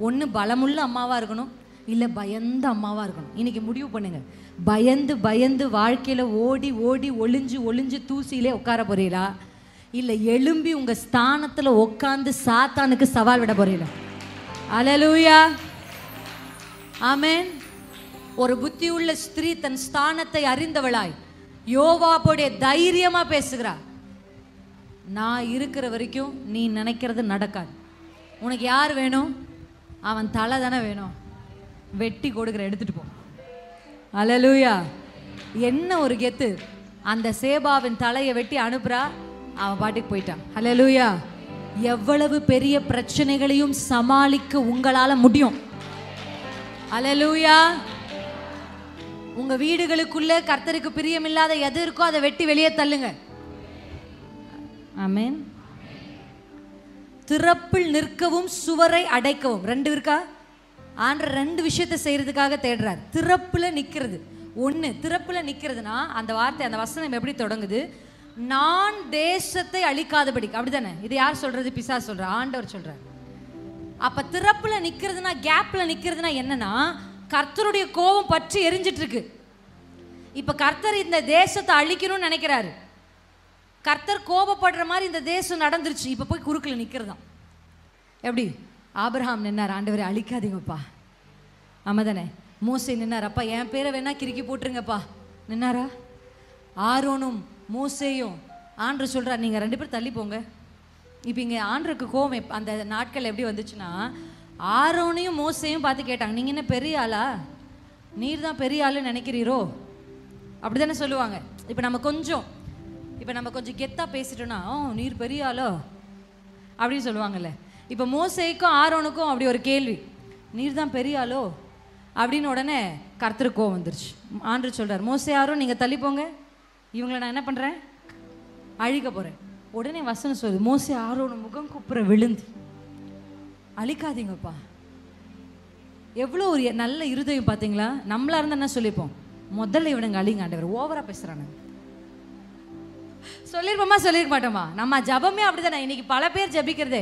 ஒன்று பலமுள்ள அம்மாவாக இருக்கணும், இல்லை பயந்த அம்மாவாக இருக்கணும். இன்னைக்கு முடிவு பண்ணுங்க, பயந்து பயந்து வாழ்க்கையில் ஓடி ஓடி ஒளிஞ்சு ஒளிஞ்சு தூசியிலே உட்கார போறீங்களா, இல்லை எழும்பி உங்கள் ஸ்தானத்தில் உட்காந்து சாத்தானுக்கு சவால் விட போறீங்களா? அல்லேலூயா. ஆமென். ஒரு புத்தியுள்ள ஸ்திரீ தன் ஸ்தானத்தை அறிந்தவளாய் யோவாபுடைய தைரியமா பேசுகிறா. நான் இருக்கிற வரைக்கும் நீ நினைக்கிறது நடக்காது. உனக்கு யார் வேணும்? அவன் தலை தானே வேணும். வெட்டி கொடுக்குற, எடுத்துட்டு போ. அல்லேலூயா. என்ன ஒரு கெத்து. அந்த சேபாவின் தலையை வெட்டி அனுப்புறா, அவன் பாட்டுக்கு போயிட்டான். அல்லேலூயா. எவ்வளவு பெரிய பிரச்சனைகளையும் சமாளிக்க உங்களால முடியும். அல்லேலூயா. உங்க வீடுகளுக்குள்ள கர்த்தருக்கு பிரியமில்லாத எது இருக்கோ அதை வெட்டி வெளியே தள்ளுங்க. ஆமென். திறப்பில் நிற்கவும் சுவரை அடைக்கவும், ரெண்டு இருக்கா? ஆண்டவர் ரெண்டு விஷயத்தை செய்யறதுக்காக தேடுறார். திறப்புல நிக்கிறது ஒண்ணு. திறப்புல நிக்கிறதுனா அந்த வார்த்தை, அந்த வசனம் எப்படி தொடங்குது? நான் தேசத்தை அழிக்காதபடிக்கு, அப்படித்தானே? இது யார் சொல்றது? பிசாசு சொல்ற, ஆண்டவர் சொல்றார். அப்ப திறப்புல நிக்கிறதுனா, கேப்ல நிக்கிறதுனா என்னன்னா, கர்த்தருடைய கோபம் பற்றி எரிஞ்சிட்டு இருக்கு. இப்ப கர்த்தர் இந்த தேசத்தை அழிக்கணும்னு நினைக்கிறாரு. கர்த்தர் கோபப்படுற மாதிரி இந்த தேசம் நடந்துருச்சு. இப்ப போய் குறுக்குல நிக்கிறதாம். எப்படி? ஆபிரகாம் நின்னார், ஆண்டவரை அழிக்காதீங்கப்பா. ஆமாதானே? மோசே நின்னார், அப்பா என் பேரை வேணா கிறுக்கி போட்டுருங்கப்பா. நின்னாரா? ஆரோனும் மோசேயும் ஆண்டவர் சொல்றார், நீங்க ரெண்டு பேரும் தள்ளி போங்க. இப்போ இங்க ஆண்டருக்கு கோபம் அந்த நாட்கள் எப்படி வந்துச்சுன்னா, ஆரோனையும் மோசையும் பார்த்து கேட்டாங்க, நீங்க என்ன பெரிய ஆளா? நீர் தான் பெரிய ஆளுன்னு நினைக்கிறீரோ? அப்படிதானே சொல்லுவாங்க. இப்போ நம்ம கொஞ்சம் கெத்தா பேசிட்டோம்னா, நீர் பெரிய ஆளோ அப்படின்னு சொல்லுவாங்கல்ல. இப்போ மோசேக்கும் ஆரோனுக்கும் அப்படி ஒரு கேள்வி, நீர் தான் பெரிய ஆளோ அப்படின்னு. உடனே கர்த்தருக்கு கோவம் வந்துருச்சு. ஆண்டவர் சொல்றார், மோசே ஆரோன் நீங்க தள்ளி போங்க, இவங்களை நான் என்ன பண்றேன்? அழிக்க போறேன். உடனே வசனம் சொல்லுது, மோசே ஆரோன் முகம் குப்புற விழுந்து, அழிக்காதீங்கப்பா. எவ்வளோ ஒரு நல்ல இருதயம் பார்த்தீங்களா? நம்மளா இருந்தா என்ன சொல்லிப்போம்? முதல்ல இவனுங்க அழிங்க ஆண்டவர், ஓவரா பேசுறானுங்க. சொல்லிருப்போமா? சொல்லிருக்க மாட்டோமா? நம்ம ஜபமே அப்படிதானே. இன்னைக்கு பல பேர் ஜபிக்கிறதே,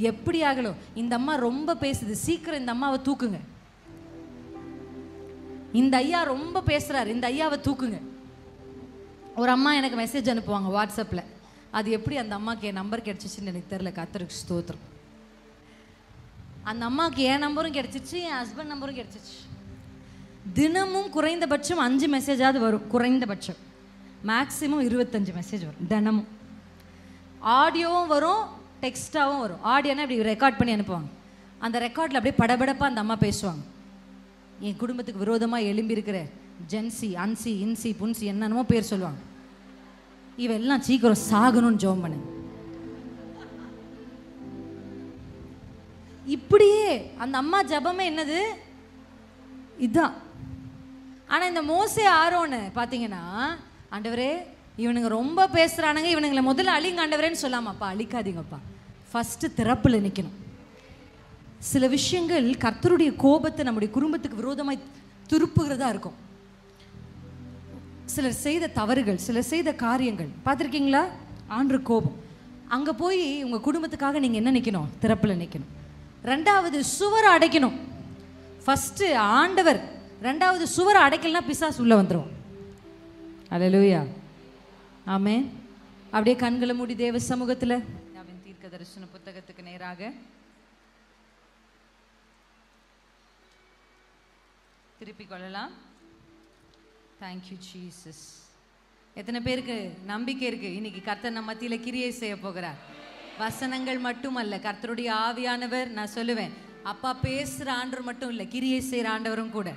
எப்படி ஆகலும் இந்த அம்மா ரொம்ப பேசுது, சீக்கிரம் இந்த அம்மாவை தூக்குங்க. இந்த ஐயா ரொம்ப பேசுறாரு, இந்த ஐயாவை தூக்குங்க. ஒரு அம்மா எனக்கு மெசேஜ் அனுப்புவாங்க வாட்ஸ்அப்பில். அது எப்படி அந்த அம்மாவுக்கு என் நம்பர் கிடைச்சிச்சுன்னு எனக்கு தெரியல. கர்த்தருக்கு ஸ்தோத்திரம். அந்த அம்மாவுக்கு என் நம்பரும் கிடைச்சிச்சு, என் ஹஸ்பண்ட் நம்பரும் கிடைச்சிச்சு. தினமும் குறைந்தபட்சம் 5 மெசேஜாவது வரும். குறைந்தபட்சம் மேக்ஸிமம் 25 மெசேஜ் வரும் தினமும். ஆடியோவும் வரும், டெக்ஸ்டாகவும் வரும். ஆடியோனா இப்படி ரெக்கார்ட் பண்ணி அனுப்புவாங்க. அந்த ரெக்கார்டில் அப்படியே படபடப்பாக அந்த அம்மா பேசுவாங்க. என் குடும்பத்துக்கு விரோதமாக எழும்பி இருக்கிற ஜென்சி, அன்சி, இன்சி, புன்சி என்னென்னமோ பேர் சொல்லுவாங்க. இவெல்லாம் சீக்கிரம் சாகணும்னு ஜெபம் பண்ணு. இப்படியே அந்த அம்மா ஜபமே என்னது? இதுதான். ஆனா இந்த மோசே ஆரோன்னு பாத்தீங்கன்னா, ஆண்டவரே இவனுங்க ரொம்ப பேசுறானுங்க, இவனுங்களை முதல்ல அழிங்க ஆண்டவரேன்னு சொல்லாமப்பா, அழிக்காதீங்கப்பா. ஃபர்ஸ்ட் திறப்புல நிக்கணும். சில விஷயங்கள் கர்த்தருடைய கோபத்தை நம்முடைய குடும்பத்துக்கு விரோதமாய் திருப்புகிறதா இருக்கும். சிலர் செய்த தவறுகள், சிலர் செய்த காரியங்கள் பார்த்துருக்கீங்களா? ஆண்டவர் கோபம். அங்கே போய் உங்கள் குடும்பத்துக்காக நீங்கள் என்ன நிற்கணும்? திறப்பில் நிற்கணும். ரெண்டாவது சுவரை அடைக்கணும். ஃபஸ்ட்டு ஆண்டவர், ரெண்டாவது சுவரை அடைக்கலனா பிசாசு உள்ள வந்துடும். அல்லேலூயா. ஆமென். அப்படியே கண்களை மூடி தேவ சமூகத்தில் தீர்க்க தரிசன புத்தகத்துக்கு நேராக திருப்பிக் கொள்ளலாம். Thank you Jesus. எத்தனை பேருக்கு நம்பிக்கை இருக்கு இன்னைக்கு கர்த்தர் நம்ம மத்தியில கிரியை செய்ய போகிறார்? வசனங்கள் மட்டுமல்ல, கர்த்தருடைய ஆவியானவர், நான் சொல்லுவேன், அப்பா பேசுற ஆண்டவர் மட்டும் இல்லை, கிரியை செய்கிற ஆண்டவரும் கூட.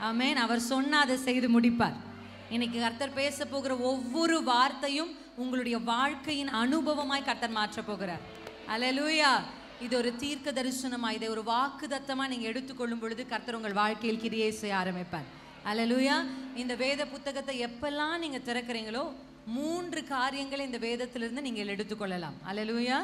ஆமென். அவர் சொன்னா அதை செய்து முடிப்பார். இன்னைக்கு கர்த்தர் பேச போகிற ஒவ்வொரு வார்த்தையும் உங்களுடைய வாழ்க்கையின் அனுபவமாய் கர்த்தர் மாற்ற போகிறார். அல்லேலூயா. இது ஒரு தீர்க்க தரிசனமா, இதை ஒரு வாக்குத்தத்தமா நீங்க எடுத்துக்கொள்ளும் பொழுது கர்த்தர் உங்கள் வாழ்க்கையில் கிரியை செய்ய ஆரம்பிப்பார். அல்லேலூயா. இந்த வேத புத்தகத்தை எப்பெல்லாம் நீங்க திறக்கிறீங்களோ 3 காரியங்களை இந்த வேதத்திலிருந்து நீங்கள் எடுத்துக்கொள்ளலாம். அல்லேலூயா.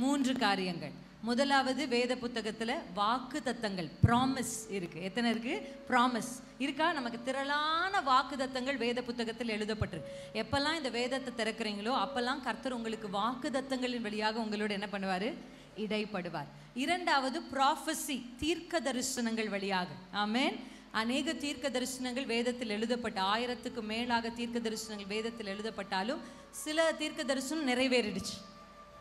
3 காரியங்கள். முதலாவது, வேத புத்தகத்துல வாக்கு தத்தங்கள், ப்ராமிஸ் இருக்கு. எத்தனை இருக்கு? ப்ராமிஸ் இருக்கா? நமக்கு திரளான வாக்கு தத்தங்கள் வேத புத்தகத்தில் எழுதப்பட்டிருக்கு. எப்பெல்லாம் இந்த வேதத்தை திறக்கிறீங்களோ அப்பெல்லாம் கர்த்தர் உங்களுக்கு வாக்கு தத்தங்களின் வழியாக உங்களோட என்ன பண்ணுவாரு? இடைப்படுவார். இரண்டாவது, ப்ராஃபசி, தீர்க்க தரிசனங்கள் வழியாக. ஆமென். அநேக தீர்க்க தரிசனங்கள் வேதத்தில் எழுதப்பட்ட 1000க்கு மேலாக தீர்க்க தரிசனங்கள் வேதத்தில் எழுதப்பட்டாலும் சில தீர்க்க தரிசனம் நிறைவேறிடுச்சு,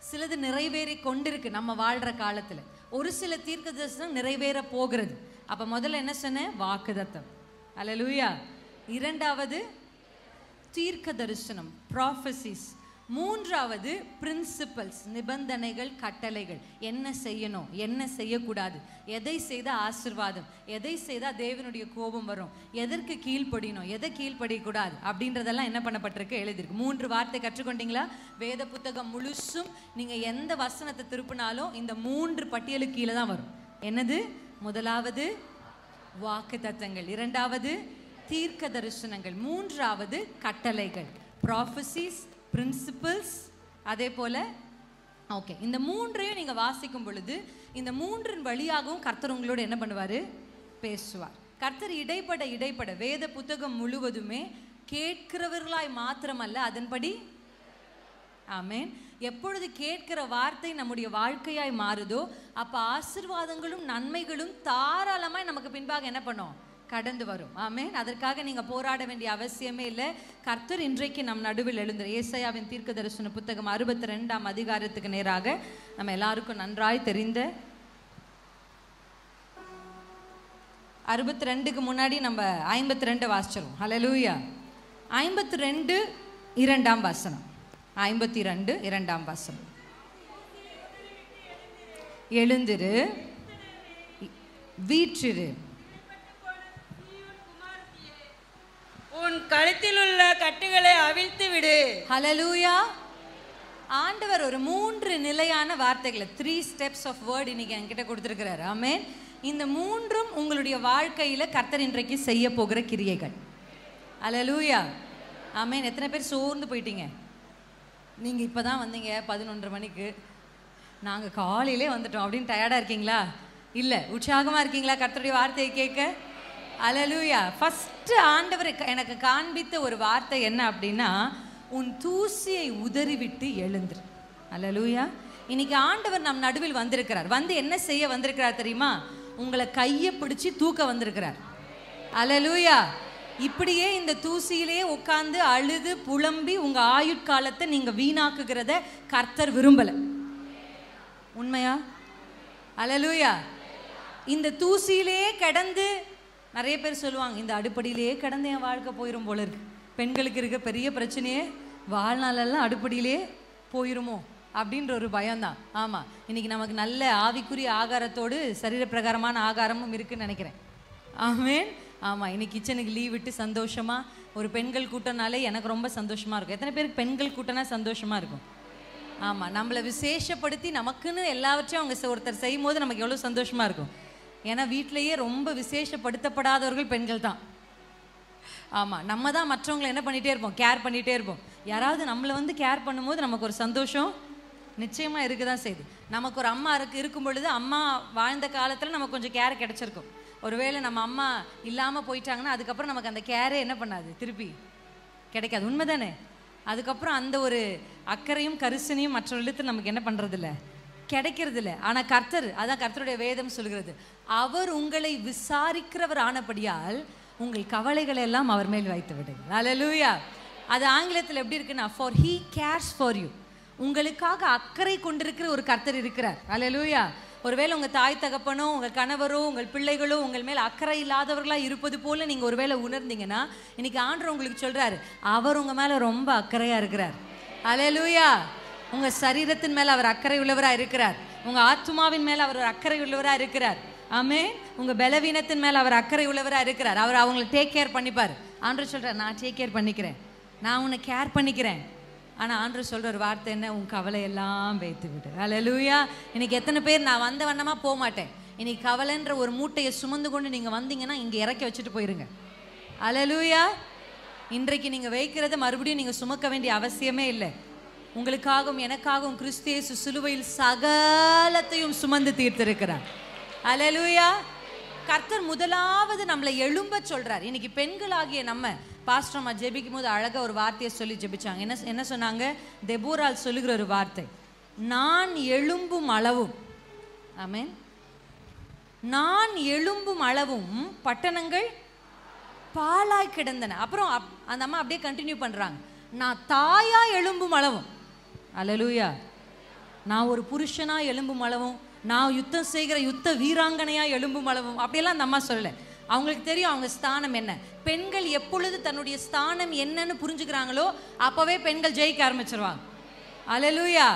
சிலது நிறைவேறி கொண்டிருக்கு நம்ம வாழ்ற காலத்துல. ஒரு சில தீர்க்க தரிசனம் நிறைவேற போகிறது. அப்ப முதல்ல என்ன சொன்னேன்? வாக்குத்தத்தம். அல்லேலூயா. இரண்டாவது தீர்க்க தரிசனம், ப்ராஃபசிஸ். மூன்றாவது பிரின்சிபல்ஸ், நிபந்தனைகள், கட்டளைகள். என்ன செய்யணும், என்ன செய்யக்கூடாது, எதை செய்தால் ஆசீர்வாதம், எதை செய்தால் தேவனுடைய கோபம் வரும், எதற்கு கீழ்ப்படியணும், எதை கீழ்ப்படியக்கூடாது அப்படின்றதெல்லாம் என்ன பண்ணப்பட்டிருக்கு? எழுதியிருக்கு. 3 வார்த்தை கற்றுக்கொண்டீங்களா? வேத புத்தகம் முழுசும் நீங்க எந்த வசனத்தை திருப்பினாலும் இந்த 3 பட்டியலுக்கு கீழே தான் வரும். என்னது? முதலாவது வாக்குத்தத்தங்கள், இரண்டாவது தீர்க்க தரிசனங்கள், மூன்றாவது கட்டளைகள், ப்ராஃபசிஸ், பிரின்சிபல்ஸ். அதே போல ஓகே, இந்த 3ஐயும் நீங்க வாசிக்கும் பொழுது இந்த 3 வழியாகவும் கர்த்தர் உங்களோட என்ன பண்ணுவாரு? பேசுவார். கர்த்தர் இடைப்பட வேத புத்தகம் முழுவதுமே கேட்கிறவர்களாய் மாத்திரமல்ல, அதன்படி. ஆமென். எப்பொழுது கேட்கிற வார்த்தை நம்முடைய வாழ்க்கையாய் மாறுதோ அப்ப ஆசீர்வாதங்களும் நன்மைகளும் தாராளமாய் நமக்கு பின்பாக என்ன பண்ணும்? கடந்து வரும். ஆமென். அதற்காக நீங்க போராட வேண்டிய அவசியமே இல்லை. கர்த்தர் இன்றைக்கு நம் நடுவில் எழுந்த ஏசாயாவின் தீர்க்க தரிசன புத்தகம் 62ஆம் அதிகாரத்துக்கு நேராக நம்ம எல்லாருக்கும் நன்றாய் தெரிந்த 62க்கு முன்னாடி நம்ம 52 வாசிச்சிரும். ஹல்லேலூயா. 52 2ஆம் வசனம். 52 2ஆம் வசனம். எழுந்திரு, வீற்றிரு, உன் கழுத்தில் உள்ள கட்டுகளை அவிழ்த்து விடு. ஹல்லேலூயா. ஆண்டவர் ஒரு 3 நிலையான வார்த்தைகளை, 3 steps of word இன்னைக்கு என்கிட்ட கொடுத்துருக்கிறார். ஆமென். இந்த 3ம் உங்களுடைய வாழ்க்கையில கர்த்தர் இன்றைக்கு செய்ய போகிற கிரியைகள். ஹல்லேலூயா. ஆமென். எத்தனை பேர் சோர்ந்து போயிட்டீங்க? நீங்க இப்பதான் வந்தீங்க 11:30 மணிக்கு, நாங்க காலையிலே வந்துட்டோம் அப்படின்னு டயர்டா இருக்கீங்களா? இல்ல, உற்சாகமா இருக்கீங்களா கர்த்தருடைய வார்த்தையை கேட்க? அல்லேலூயா. ஃபர்ஸ்ட் ஆண்டவர் எனக்கு காண்பித்த ஒரு வார்த்தை என்ன அப்படின்னா, உன் தூசியை உதறிவிட்டு எழுந்துரு. அல்லேலூயா. இன்னைக்கு ஆண்டவர் நம் நடுவில் வந்திருக்கிறார். வந்து என்ன செய்ய வந்திருக்கிறார் தெரியுமா? உங்களை கையை பிடிச்சி தூக்க வந்திருக்கிறார். அல்லேலூயா. இப்படியே இந்த தூசியிலே உட்கார்ந்து அழுது புலம்பி உங்க ஆயுட்காலத்தை நீங்க வீணாக்குகிறத கர்த்தர் விரும்பல. உண்மையா? அல்லேலூயா. இந்த தூசியிலே கிடந்து, நிறைய பேர் சொல்லுவாங்க, இந்த அடுப்படியிலே கிடந்து என் வாழ்க்கை போயிடும் போல இருக்கு. பெண்களுக்கு இருக்க பெரிய பிரச்சனையே வாழ்நாளெல்லாம் அடுப்படியிலே போயிருமோ அப்படின்ற ஒரு பயம்தான். ஆமாம், இன்னைக்கு நமக்கு நல்ல ஆவிக்குரிய ஆகாரத்தோடு சரீர பிரகாரமான ஆகாரமும் இருக்குன்னு நினைக்கிறேன். ஆமென். ஆமாம், இன்னைக்கு கிச்சனுக்கு லீவ் விட்டு சந்தோஷமாக ஒரு பெண்கள் கூட்டம்னாலே எனக்கு ரொம்ப சந்தோஷமாக இருக்கும். எத்தனை பேருக்கு பெண்கள் கூட்டம்னா சந்தோஷமாக இருக்கும்? ஆமாம், நம்மளை விசேஷப்படுத்தி நமக்குன்னு எல்லாவற்றையும் அவங்க ஒருத்தர் செய்யும் போது நமக்கு எவ்வளோ சந்தோஷமாக இருக்கும். ஏன்னா வீட்டிலேயே ரொம்ப விசேஷப்படுத்தப்படாதவர்கள் பெண்கள் தான். ஆமாம், நம்ம தான் மற்றவங்களை என்ன பண்ணிகிட்டே இருப்போம்? கேர் பண்ணிகிட்டே இருப்போம். யாராவது நம்மளை வந்து கேர் பண்ணும்போது நமக்கு ஒரு சந்தோஷம் நிச்சயமாக இருக்க தான் செய்யுது. நமக்கு ஒரு அம்மா இருக்கும் பொழுது, அம்மா வாழ்ந்த காலத்தில் நமக்கு கொஞ்சம் கேர் கிடச்சிருக்கும். ஒருவேளை நம்ம அம்மா இல்லாமல் போயிட்டாங்கன்னா அதுக்கப்புறம் நமக்கு அந்த கேரே என்ன பண்ணாது, திருப்பி கிடைக்காது. உண்மை தானே? அதுக்கப்புறம் அந்த ஒரு அக்கறையும் கரிசனையும் மற்றவர்களுக்கு நமக்கு என்ன பண்ணுறதில்ல, கிடைக்கிறதில்ல. ஆனால் கர்த்தர், அதான் கர்த்தருடைய வேதம் சொல்கிறது, அவர் உங்களை விசாரிக்கிறவர் ஆனபடியால் உங்கள் கவலைகளை எல்லாம் அவர் மேல் வைத்து விடுங்க. அல்லேலூயா. அது ஆங்கிலத்தில் எப்படி இருக்குன்னா, for he CARES for you. உங்களுக்காக அக்கறை கொண்டிருக்கிற ஒரு கர்த்தர் இருக்கிறார். அல்லேலூயா. ஒருவேளை உங்கள் தாய் தகப்பனோ உங்கள் கணவரோ உங்கள் பிள்ளைகளோ உங்கள் மேல் அக்கறை இல்லாதவர்களாக இருப்பது போல நீங்கள் ஒருவேளை உணர்ந்தீங்கன்னா, இன்னைக்கு ஆண்டவர் உங்களுக்கு சொல்கிறார், அவர் உங்கள் மேலே ரொம்ப அக்கறையாக இருக்கிறார். அல்லேலூயா. உங்கள் சரீரத்தின் மேலே அவர் அக்கறை உள்ளவராக இருக்கிறார். உங்கள் ஆத்துமாவின் மேலே அவர் ஒரு அக்கறை உள்ளவராக இருக்கிறார். ஆமென். உங்க பலவீனத்தின் மேல அவர் அக்கறை உள்ளவராக இருக்கிறார். அவர் அவங்களை டேக் கேர் பண்ணிப்பார். ஆண்டவர் சொல்றார், நான் டேக் கேர் பண்ணிக்கிறேன், நான் உன்னை கேர் பண்ணிக்கிறேன். ஆனா ஆண்டவர் சொல்ற ஒரு வார்த்தை என்ன? உன் கவலை எல்லாம் வைத்து விடு. அல்லேலூயா. இன்னைக்கு எத்தனை பேர் நான் வந்த வண்ணமா போக மாட்டேன், இன்னைக்கு கவலைன்ற ஒரு மூட்டையை சுமந்து கொண்டு நீங்க வந்தீங்கன்னா இங்க இறக்கி வச்சுட்டு போயிருங்க. அல்லேலூயா. இன்றைக்கு நீங்க வைக்கிறத மறுபடியும் நீங்க சுமக்க வேண்டிய அவசியமே இல்லை. உங்களுக்காகவும் எனக்காகவும் கிறிஸ்து இயேசு சிலுவையில் சகலத்தையும் சுமந்து தீர்த்திருக்கிறார். அல்லேலூயா. கர்த்தர் முதலாவது நம்மளை எழும்ப சொல்றார். இன்னைக்கு பெண்களாகிய நம்ம பாஸ்டர் அம்மா ஜெபிக்கும் போது அழகா ஒரு வார்த்தையை சொல்லி ஜெபிச்சாங்க. என்ன சொன்னாங்க? தெபோரால் சொல்லுகிற ஒரு வார்த்தை, நான் எழும்பும் அளவும். ஆமென். நான் எழும்பும் அளவும் பட்டணங்கள் பாழாய் கிடந்தன. அப்புறம் அந்த அம்மா அப்படியே கண்டினியூ பண்றாங்க, நான் தாயா எழும்பும் அளவும். அல்லேலூயா. நான் ஒரு புருஷனா எழும்பும் அளவும், நான் யுத்தம் செய்கிற யுத்த வீராங்கனையா எழும்பும் அளவும் அப்படியெல்லாம் அந்த அம்மா சொல்லலை. அவங்களுக்கு தெரியும் அவங்க ஸ்தானம் என்ன. பெண்கள் எப்பொழுது தன்னுடைய ஸ்தானம் என்னன்னு புரிஞ்சுக்கிறாங்களோ அப்பவே பெண்கள் ஜெயிக்க ஆரம்பிச்சிருவாங்க. அல்லேலூயா.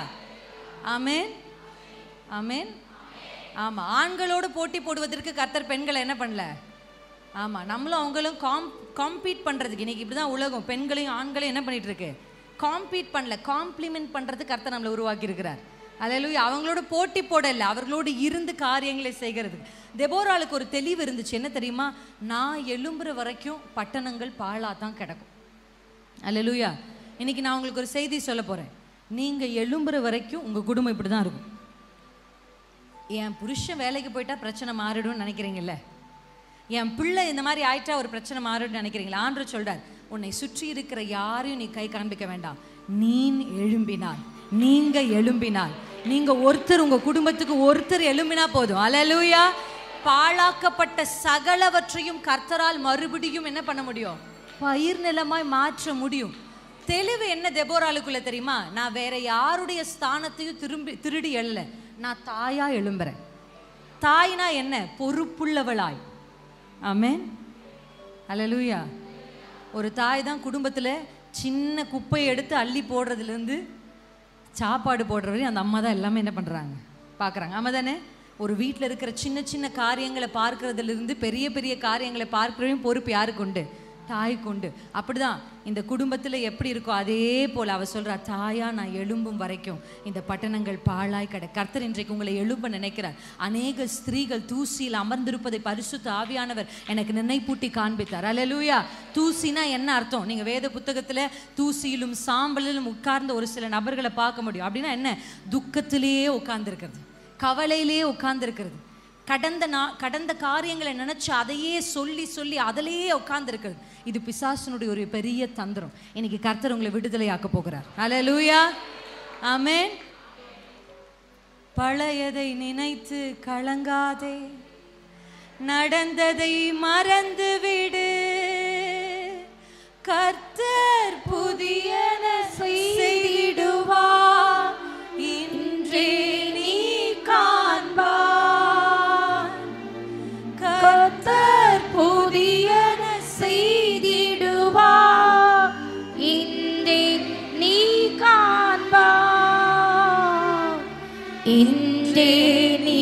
ஆமென். ஆமென். ஆமா, ஆண்களோடு போட்டி போடுவதற்கு கர்த்தர் பெண்களை என்ன பண்ணல. ஆமா, நம்மளும் அவங்களும் காம்பீட் பண்றதுக்கு இன்னைக்கு இப்படிதான் உலகம். பெண்களையும் ஆண்களையும் என்ன பண்ணிட்டு இருக்கு? காம்பீட் பண்ணல, காம்ப்ளிமெண்ட் பண்றதுக்கு கர்த்தர் நம்மளை உருவாக்கி இருக்கிறார். அல்லேலூயா. அவங்களோட போட்டி போடல, அவர்களோடு இருந்து காரியங்களை செய்கிறதுக்கு. தெபோராளுக்கு ஒரு தெளிவு இருந்துச்சு. என்ன தெரியுமா? நான் எழும்புற வரைக்கும் பட்டணங்கள் பாழா தான் கிடக்கும். அல்லேலூயா. இன்னைக்கு நான் உங்களுக்கு ஒரு செய்தி சொல்ல போறேன். நீங்க எழும்புற வரைக்கும் உங்க குடும்பம் இப்படிதான் இருக்கும். என் புருஷன் வேலைக்கு போயிட்டா பிரச்சனை மாறிடும்னு நினைக்கிறீங்கல்ல, என் பிள்ளை இந்த மாதிரி ஆயிட்டா ஒரு பிரச்சனை மாறிடும்னு நினைக்கிறீங்களா? ஆண்டவர் சொல்றார், உன்னை சுற்றி இருக்கிற யாரையும் நீ கை காண்பிக்க வேண்டாம். நீ எழும்பினால், நீங்க எழும்பினால், நீங்க ஒருத்தர் உங்க குடும்பத்துக்கு ஒருத்தர் எழும்பினா போதும். அல்லேலூயா. பாழாக்கப்பட்ட சகலவற்றையும் கர்த்தரால் மறுபடியும் என்ன பண்ண முடியும்? பயிர் நிலமாய் மாற்ற முடியும். தெளிவு என்ன தெபோராளுக்குள்ள தெரியுமா? நான் வேற யாருடைய ஸ்தானத்தையும் திருடி எழல, நான் தாயா எழும்புறேன். தாய்னா என்ன? பொறுப்புள்ளவளாய். ஆமென். அல்லேலூயா. ஒரு தாய் தான் குடும்பத்துல சின்ன குப்பையை எடுத்து அள்ளி போடுறதுல இருந்து சாப்பாடு போடுற வரையும் அந்த அம்மா தான் எல்லாமே என்ன பண்றாங்க, பார்க்குறாங்க. ஆமா தானே? ஒரு வீட்டில் இருக்கிற சின்ன சின்ன காரியங்களை பார்க்கறதுல இருந்து பெரிய பெரிய காரியங்களை பார்க்கிறவையும் பொறுப்பு யாருக்கு உண்டு? தாய்க்கு உண்டு. அப்படிதான் இந்த குடும்பத்துல எப்படி இருக்கோ அதே போல அவ சொல்றா, தாயா நான் எழும்பும் வரைக்கும் இந்த பட்டணங்கள் பாழாய் கிட. கர்த்தர் இன்றைக்கு உங்களை எழும்ப நினைக்கிறார். அநேக ஸ்திரீகள் தூசியில் அமர்ந்திருப்பதை பரிசுத்த ஆவியானவர் எனக்கு நினைப்பூட்டி காண்பித்தார். அல்லேலூயா. தூசினா என்ன அர்த்தம்? நீங்க வேத புத்தகத்துல தூசியிலும் சாம்பலிலும் உட்கார்ந்த ஒரு சில நபர்களை பார்க்க முடியும். அப்படின்னா என்ன? துக்கத்திலேயே உட்கார்ந்து இருக்கிறது, கவலையிலேயே உட்கார்ந்து இருக்கிறது, கடந்த காரியங்களை நினைச்சு அதையே சொல்லி சொல்லி அதிலேயே உட்கார்ந்து இருக்கிறது. இது பிசாசனுடைய ஒரு பெரிய தந்திரம். இன்னைக்கு கர்த்தர் உங்களை விடுதலை ஆக்க போகிறார். அல்லேலூயா. ஆமென். பழையதை நினைத்து கலங்காதே, நடந்ததை மறந்து விடு, கர்த்தர் புதியன செய்திடுவார், இன்றே நீ காண்பாய். கர்த்தர் புதியன செய்திடுவார், இன்றே நீ காண்பாய், இன்றே நீ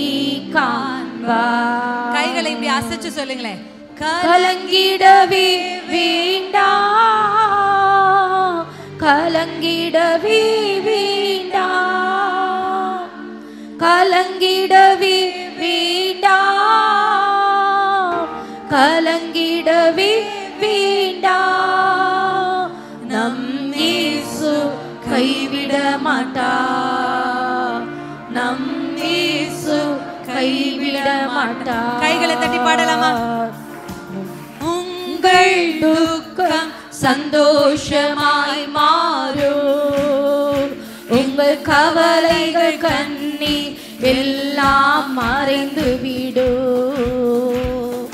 காண்பாய். கைகளை இப்படி அசைச்சு சொல்லுங்களேன். கலங்கிடவே வேண்டாம், கலங்கிடவே வேண்டாம், கலங்கிடவே வேண்டாம், கலங்கிடவே வேண்டாம். நம் இயேசு கைவிட மாட்டார், நம் இயேசு கைவிட மாட்டார். கைகளை தட்டி பாடலாமா? உங்கள் துக்கம் சந்தோஷமாய் மாறும், உங்கள் கவலைகள் கண்ணீர் எல்லாம் மறைந்து விடும்.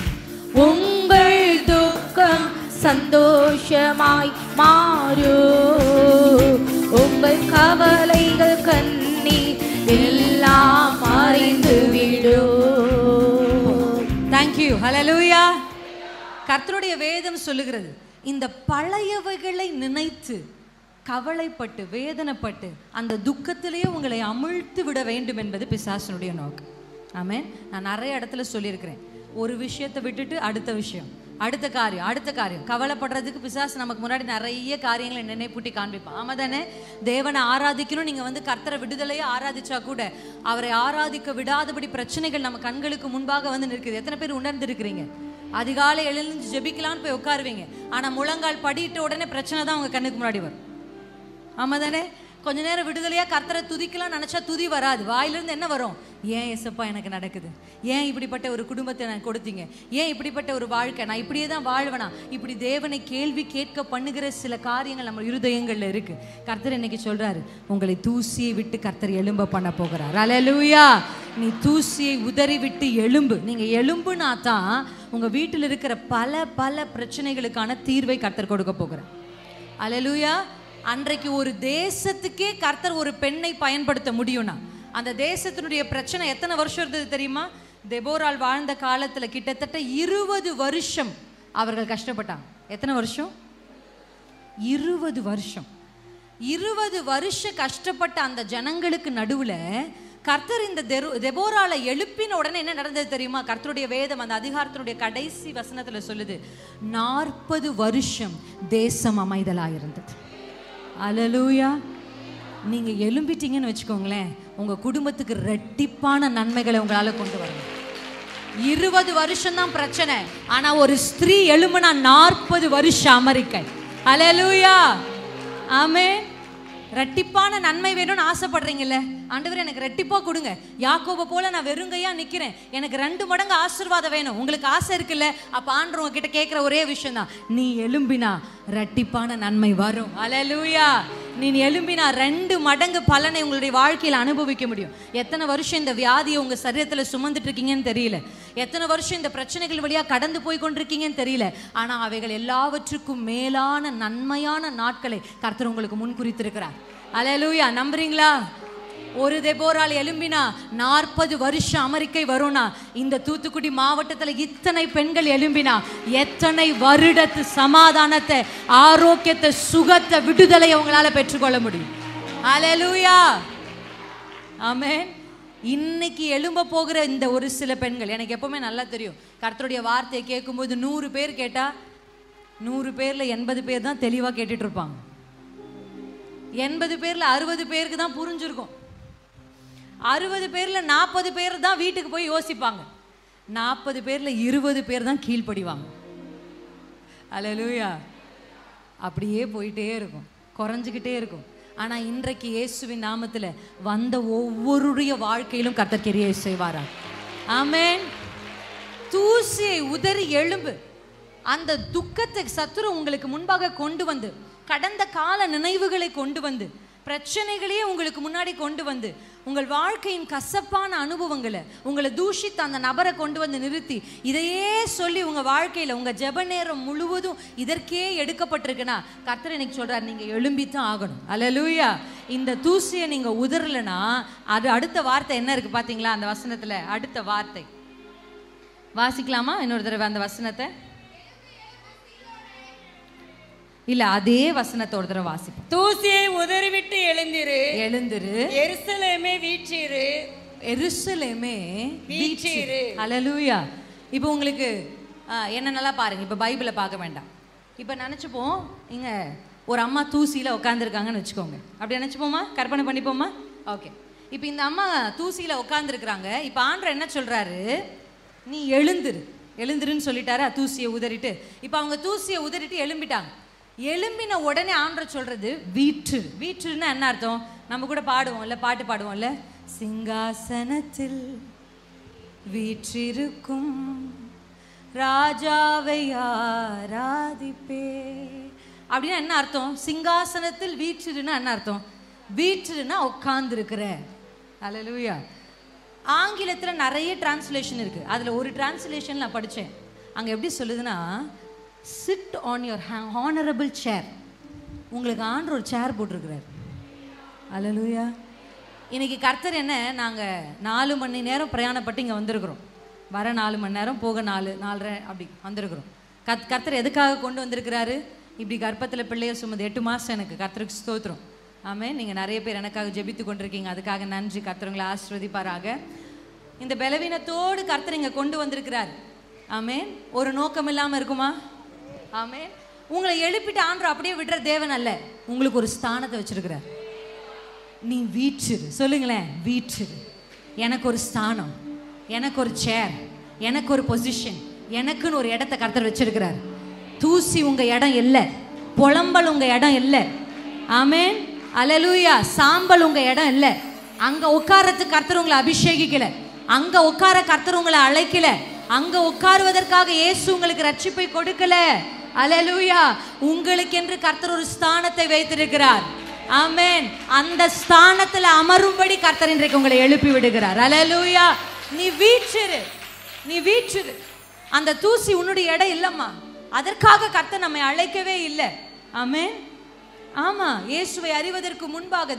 உங்கள் துக்கம் சந்தோஷமாய் மாறும், உங்கள் கவலைகள் கண்ணீர் எல்லாம் மறைந்து விடும். தேங்க்யூ. ஹல்லேலூயா. கர்த்தருடைய வேதம் சொல்லுகிறது, இந்த பழையவைகளை நினைத்து கவலைப்பட்டு வேதனைப்பட்டு அந்த துக்கத்திலேயே உங்களை அமிழ்த்து விட வேண்டும் என்பது பிசாசனுடைய நோக்கம். ஆமென். நான் நிறைய இடத்துல சொல்லியிருக்கிறேன், ஒரு விஷயத்தை விட்டுட்டு அடுத்த விஷயம், அடுத்த காரியம். கவலைப்படுறதுக்கு பிசாசு நமக்கு முன்னாடி நிறைய காரியங்களை நினைப்பூட்டி காண்பிப்பான். ஆமா தானே? தேவனை ஆராதிக்கணும், நீங்க வந்து கர்த்தரை விடுதலையே ஆராதிச்சா கூட அவரை ஆராதிக்க விடாதபடி பிரச்சனைகள் நம்ம கண்களுக்கு முன்பாக வந்து நிற்குது. எத்தனை பேர் உணர்ந்து இருக்கிறீங்க? அதிகாலை எழுந்து ஜெபிக்கலான்னு போய் உட்காருவீங்க, ஆனா முழங்கால் படியிட்ட உடனே பிரச்சனை தான் உங்க கண்ணுக்கு முன்னாடி வரும். ஆமா தானே? கொஞ்ச நேரம் விடுதலையா கர்த்தரை துதிக்கலாம் நினைச்சா துதி வராது. வாயிலிருந்து என்ன வரும்? ஏன் ஏசப்பா எனக்கு நடக்குது? ஏன் இப்படிப்பட்ட ஒரு குடும்பத்தை நான் கொடுத்தீங்க? ஏன் இப்படிப்பட்ட ஒரு வாழ்க்கை? நான் இப்படியே தான் வாழ்வனா? இப்படி தேவனை கேள்வி கேட்க பண்ணுகிற சில காரியங்கள் நம்ம இருதயங்கள்ல இருக்கு. கர்த்தர் இன்னைக்கு சொல்றாரு, உங்களை தூசியை விட்டு கர்த்தர் எழும்ப பண்ண போகிறார். அல்லேலூயா. நீ தூசியை உதறி விட்டு எழும்பு. நீங்க எழும்புனா தான் உங்க வீட்டில் இருக்கிற பல பல பிரச்சனைகளுக்கான தீர்வை கர்த்தர் கொடுக்க போகிறார். அல்லேலூயா. அன்றைக்கு ஒரு தேசத்துக்கே கர்த்தர் ஒரு பெண்ணை பயன்படுத்த முடியும்னா, அந்த தேசத்தினுடைய பிரச்சனை எத்தனை வருஷம் இருந்தது தெரியுமா? தெபோராள் வாழ்ந்த காலத்துல கிட்டத்தட்ட 20 வருஷம் அவர்கள் கஷ்டப்பட்டாங்க. எத்தனை வருஷம்? 20 வருஷம். 20 வருஷம் கஷ்டப்பட்ட அந்த ஜனங்களுக்கு நடுவுல கர்த்தர் இந்த தெபோராளை எழுப்பின உடனே என்ன நடந்தது தெரியுமா? கர்த்தருடைய வேதம் அந்த அதிகாரத்தினுடைய கடைசி வசனத்துல சொல்லுது, 40 வருஷம் தேசம் அமைதலாயிருந்தது. அல்லேலூயா. நீங்க எழும்பிட்டீங்கன்னு வச்சுக்கோங்களேன், உங்க குடும்பத்துக்கு ரெட்டிப்பான நன்மைகளை உங்களால கொண்டு வரணும். 20 வருஷம் தான் பிரச்சனை, ஆனா ஒரு ஸ்திரீ எழும்புனா 40 வருஷம் அமெரிக்கை. அல்லேலூயா. ஆமென். ரெட்டிப்பான நன்மை வேணும்னு ஆசைப்படுறீங்கல்ல, ஆண்டவரே எனக்கு ரெட்டிப்பா கொடுங்க, யாக்கோபை போல நான் வெறுங்கையா நிக்கிறேன், எனக்கு 2 மடங்கு ஆசீர்வாதம் வேணும். உங்களுக்கு ஆசை இருக்குல்ல, அப்ப ஆண்டவர் உங்ககிட்ட கேட்கிற ஒரே விஷயம் தான், நீ எழும்பினா ரெட்டிப்பான நன்மை வரும். அல்லேலூயா. நீ எழும்பினா 2 மடங்கு பலனை உங்களுடைய வாழ்க்கையில் அனுபவிக்க முடியும். எத்தனை வருஷம் இந்த வியாதியை உங்க சரீரத்துல சுமந்துட்டு இருக்கீங்கன்னு தெரியல, எத்தனை வருஷம் இந்த பிரச்சனைகள் வழியா கடந்து போய் கொண்டிருக்கீங்கன்னு தெரியல, ஆனா அவைகள் எல்லாவற்றுக்கும் மேலான நன்மையான நாட்களை கர்த்தர் உங்களுக்கு முன் குறித்திருக்கிறார். அல்லேலூயா. நம்புறீங்களா? ஒரு தெபோராள் எழும்பினா 40 வருஷம் அமெரிக்கை வரும்னா, இந்த தூத்துக்குடி மாவட்டத்துல இத்தனை பெண்கள் எழும்பினா எத்தனை வருடத்து சமாதானத்தை, ஆரோக்கியத்தை, சுகத்தை, விடுதலை உங்களால பெற்றுக்கொள்ள முடியும். அல்லேலூயா. ஆமென். இன்னைக்கு எழும்ப போகிற இந்த ஒரு சில பெண்கள் எனக்கு எப்பவுமே நல்லா தெரியும். கர்த்தருடைய வார்த்தையை கேட்கும்போது 100 பேர் கேட்டா 100 பேர்ல 80 பேர் தான் தெளிவா கேட்டுட்டு இருப்பாங்க. 80 பேர்ல 60 பேருக்கு தான் புரிஞ்சிருக்கும். 60 பேர்ல 40 பேர் தான் வீட்டுக்கு போய் யோசிப்பாங்க. 40 பேர்ல 20 பேர் தான் கீழ்ப்படிவாங்க. அல்லேலூயா. அப்படியே போயிட்டே இருக்கும், குறைஞ்சிக்கிட்டே இருக்கும். ஆனா இன்றைக்கு இயேசுவின் நாமத்துல வந்த ஒவ்வொருடைய வாழ்க்கையிலும் கர்த்தர் கிரியை செய்வாரா? ஆமென். தூசியை உதறி எழும்பு. அந்த துக்கத்தை சத்துரு உங்களுக்கு முன்பாக கொண்டு வந்து, கடந்த கால நினைவுகளை கொண்டு வந்து, பிரச்சனைகளையே உங்களுக்கு முன்னாடி கொண்டு வந்து, உங்கள் வாழ்க்கையின் கசப்பான அனுபவங்களை, உங்களை தூஷித்த அந்த நபரை கொண்டு வந்து நிறுத்தி, இதையே சொல்லி உங்க வாழ்க்கையில உங்க ஜெப நேரம் முழுவதும் இதற்கே எடுக்கப்பட்டிருக்குன்னா, கர்த்தர் இன்னைக்கு சொல்றார், நீங்க எழும்பித்தான் ஆகணும். அல்லேலூயா. இந்த தூசியை நீங்க உதறலனா, அது அடுத்த வார்த்தை என்ன இருக்கு பாத்தீங்களா? அந்த வசனத்துல அடுத்த வார்த்தை வாசிக்கலாமா? இன்னொரு தடவை அந்த வசனத்தை. இல்ல, அதே வசனத்தை ஒரு தடவை வாசிப்போம். தூசியை உதறிவிட்டு எழுந்திரு, எருசலேமே வீற்றிரு, எருசலேமே வீற்றிரு. அல்லேலூயா. இப்போ உங்களுக்கு என்ன நல்லா பாருங்க. இப்போ பைபிளை பார்க்க வேண்டாம். இப்போ நினைச்சுப்போம், இங்க ஒரு அம்மா தூசியில உட்காந்துருக்காங்கன்னு வச்சுக்கோங்க. அப்படி நினைச்சுப்போமா? கற்பனை பண்ணிப்போமா? ஓகே. இப்போ இந்த அம்மா தூசியில உட்காந்துருக்குறாங்க. இப்போ ஆண்டவர் என்ன சொல்றாரு? நீ எழுந்துருன்னு சொல்லிட்டாரா? தூசியை உதறிட்டு. இப்போ அவங்க தூசியை உதறிட்டு எழும்பிட்டாங்க. எழும்பின உடனே ஆண்டவர் சொல்றது வீற்றுன்னா என்ன அர்த்தம்? நம்ம கூட பாடுவோம்ல, பாட்டு பாடுவோம்ல, சிங்காசனத்தில் வீற்றிருக்கும் ராஜாவை ஆராதிப்பே. அப்படின்னா என்ன அர்த்தம்? சிங்காசனத்தில் வீற்றிருன்னா என்ன அர்த்தம்? வீற்றிருன்னா உட்கார்ந்து இருக்கிற. அல்லேலூயா. ஆங்கிலத்துல நிறைய டிரான்ஸ்லேஷன் இருக்கு. அதுல ஒரு டிரான்ஸ்லேஷன் நான் படிச்சேன். அங்க எப்படி சொல்லுதுன்னா, sit on your honorable chair. உங்களுக்கு ஆண்டவர் ஒரு சேர் போட்டிருக்கிறார். அல்லேலூயா. இன்னைக்கு கர்த்தர் என்ன, நாங்கள் 4 மணி நேரம் பிரயாணப்பட்டு இங்கே வந்திருக்கிறோம். வர 4 மணி நேரம், போக 4-4:30 அப்படி வந்திருக்கிறோம். கர்த்தர் எதுக்காக கொண்டு வந்திருக்கிறாரு? இப்படி கர்ப்பத்தில் பிள்ளைய சுமந்து 8 மாதம் எனக்கு. கர்த்தருக்கு ஸ்தோத்திரம். ஆமென். நீங்கள் நிறைய பேர் எனக்காக ஜெபித்து கொண்டிருக்கீங்க, அதுக்காக நன்றி. கர்த்தர் உங்களை ஆசீர்வதிப்பாராக. இந்த பலவீனத்தோடு கர்த்தர் இங்க கொண்டு வந்திருக்கிறார். ஆமென். ஒரு நோக்கம் இல்லாம இருக்குமா? ஆமென். உங்களை எழுப்பிட்டு ஆண்டவர் அப்படியே விடுற தேவன் அல்ல, உங்களுக்கு ஒரு ஸ்தானத்தை வச்சிருக்கிறார். நீ வீற்றிரு, சொல்லுங்களேன், வீற்றிரு. எனக்கு ஒரு ஸ்தானம், எனக்கு ஒரு சேர், எனக்கு ஒரு பொசிஷன், எனக்குன்னு ஒரு இடத்தை கர்த்தர் வச்சிருக்கிறார். தூசி உங்க இடம் இல்லை, புலம்பல் உங்க இடம் இல்லை. ஆமென். அல்லேலூயா. சாம்பல் உங்க இடம் இல்லை. அங்க உட்காரத்துக்கு கர்த்தர் உங்களை அபிஷேகிக்கல, அங்க உட்கார கர்த்தர் உங்களை அழைக்கல, அங்க உட்காருவதற்காக இயேசு உங்களுக்கு ரட்சிப்பை கொடுக்கல. அல்லேலூயா. உங்களுக்கு என்று கர்த்தர் ஒரு ஸ்தானத்தை வைத்திருக்கிறார். ஆமென். அந்த ஸ்தானத்துல அமரும்படி கர்த்தர் இன்றைக்கு உங்களை எழுப்பி விடுகிறார். அல்லேலூயா. நீ வீற்றிரு, நீ வீற்றிரு. அந்த தூசி உன்னுடைய இடம் இல்லம்மா. அதற்காக கர்த்தர் நம்மை அழைக்கவே இல்லை. ஆமென். ஆமா, இயேசுவை அறிவதற்கு முன்பாக,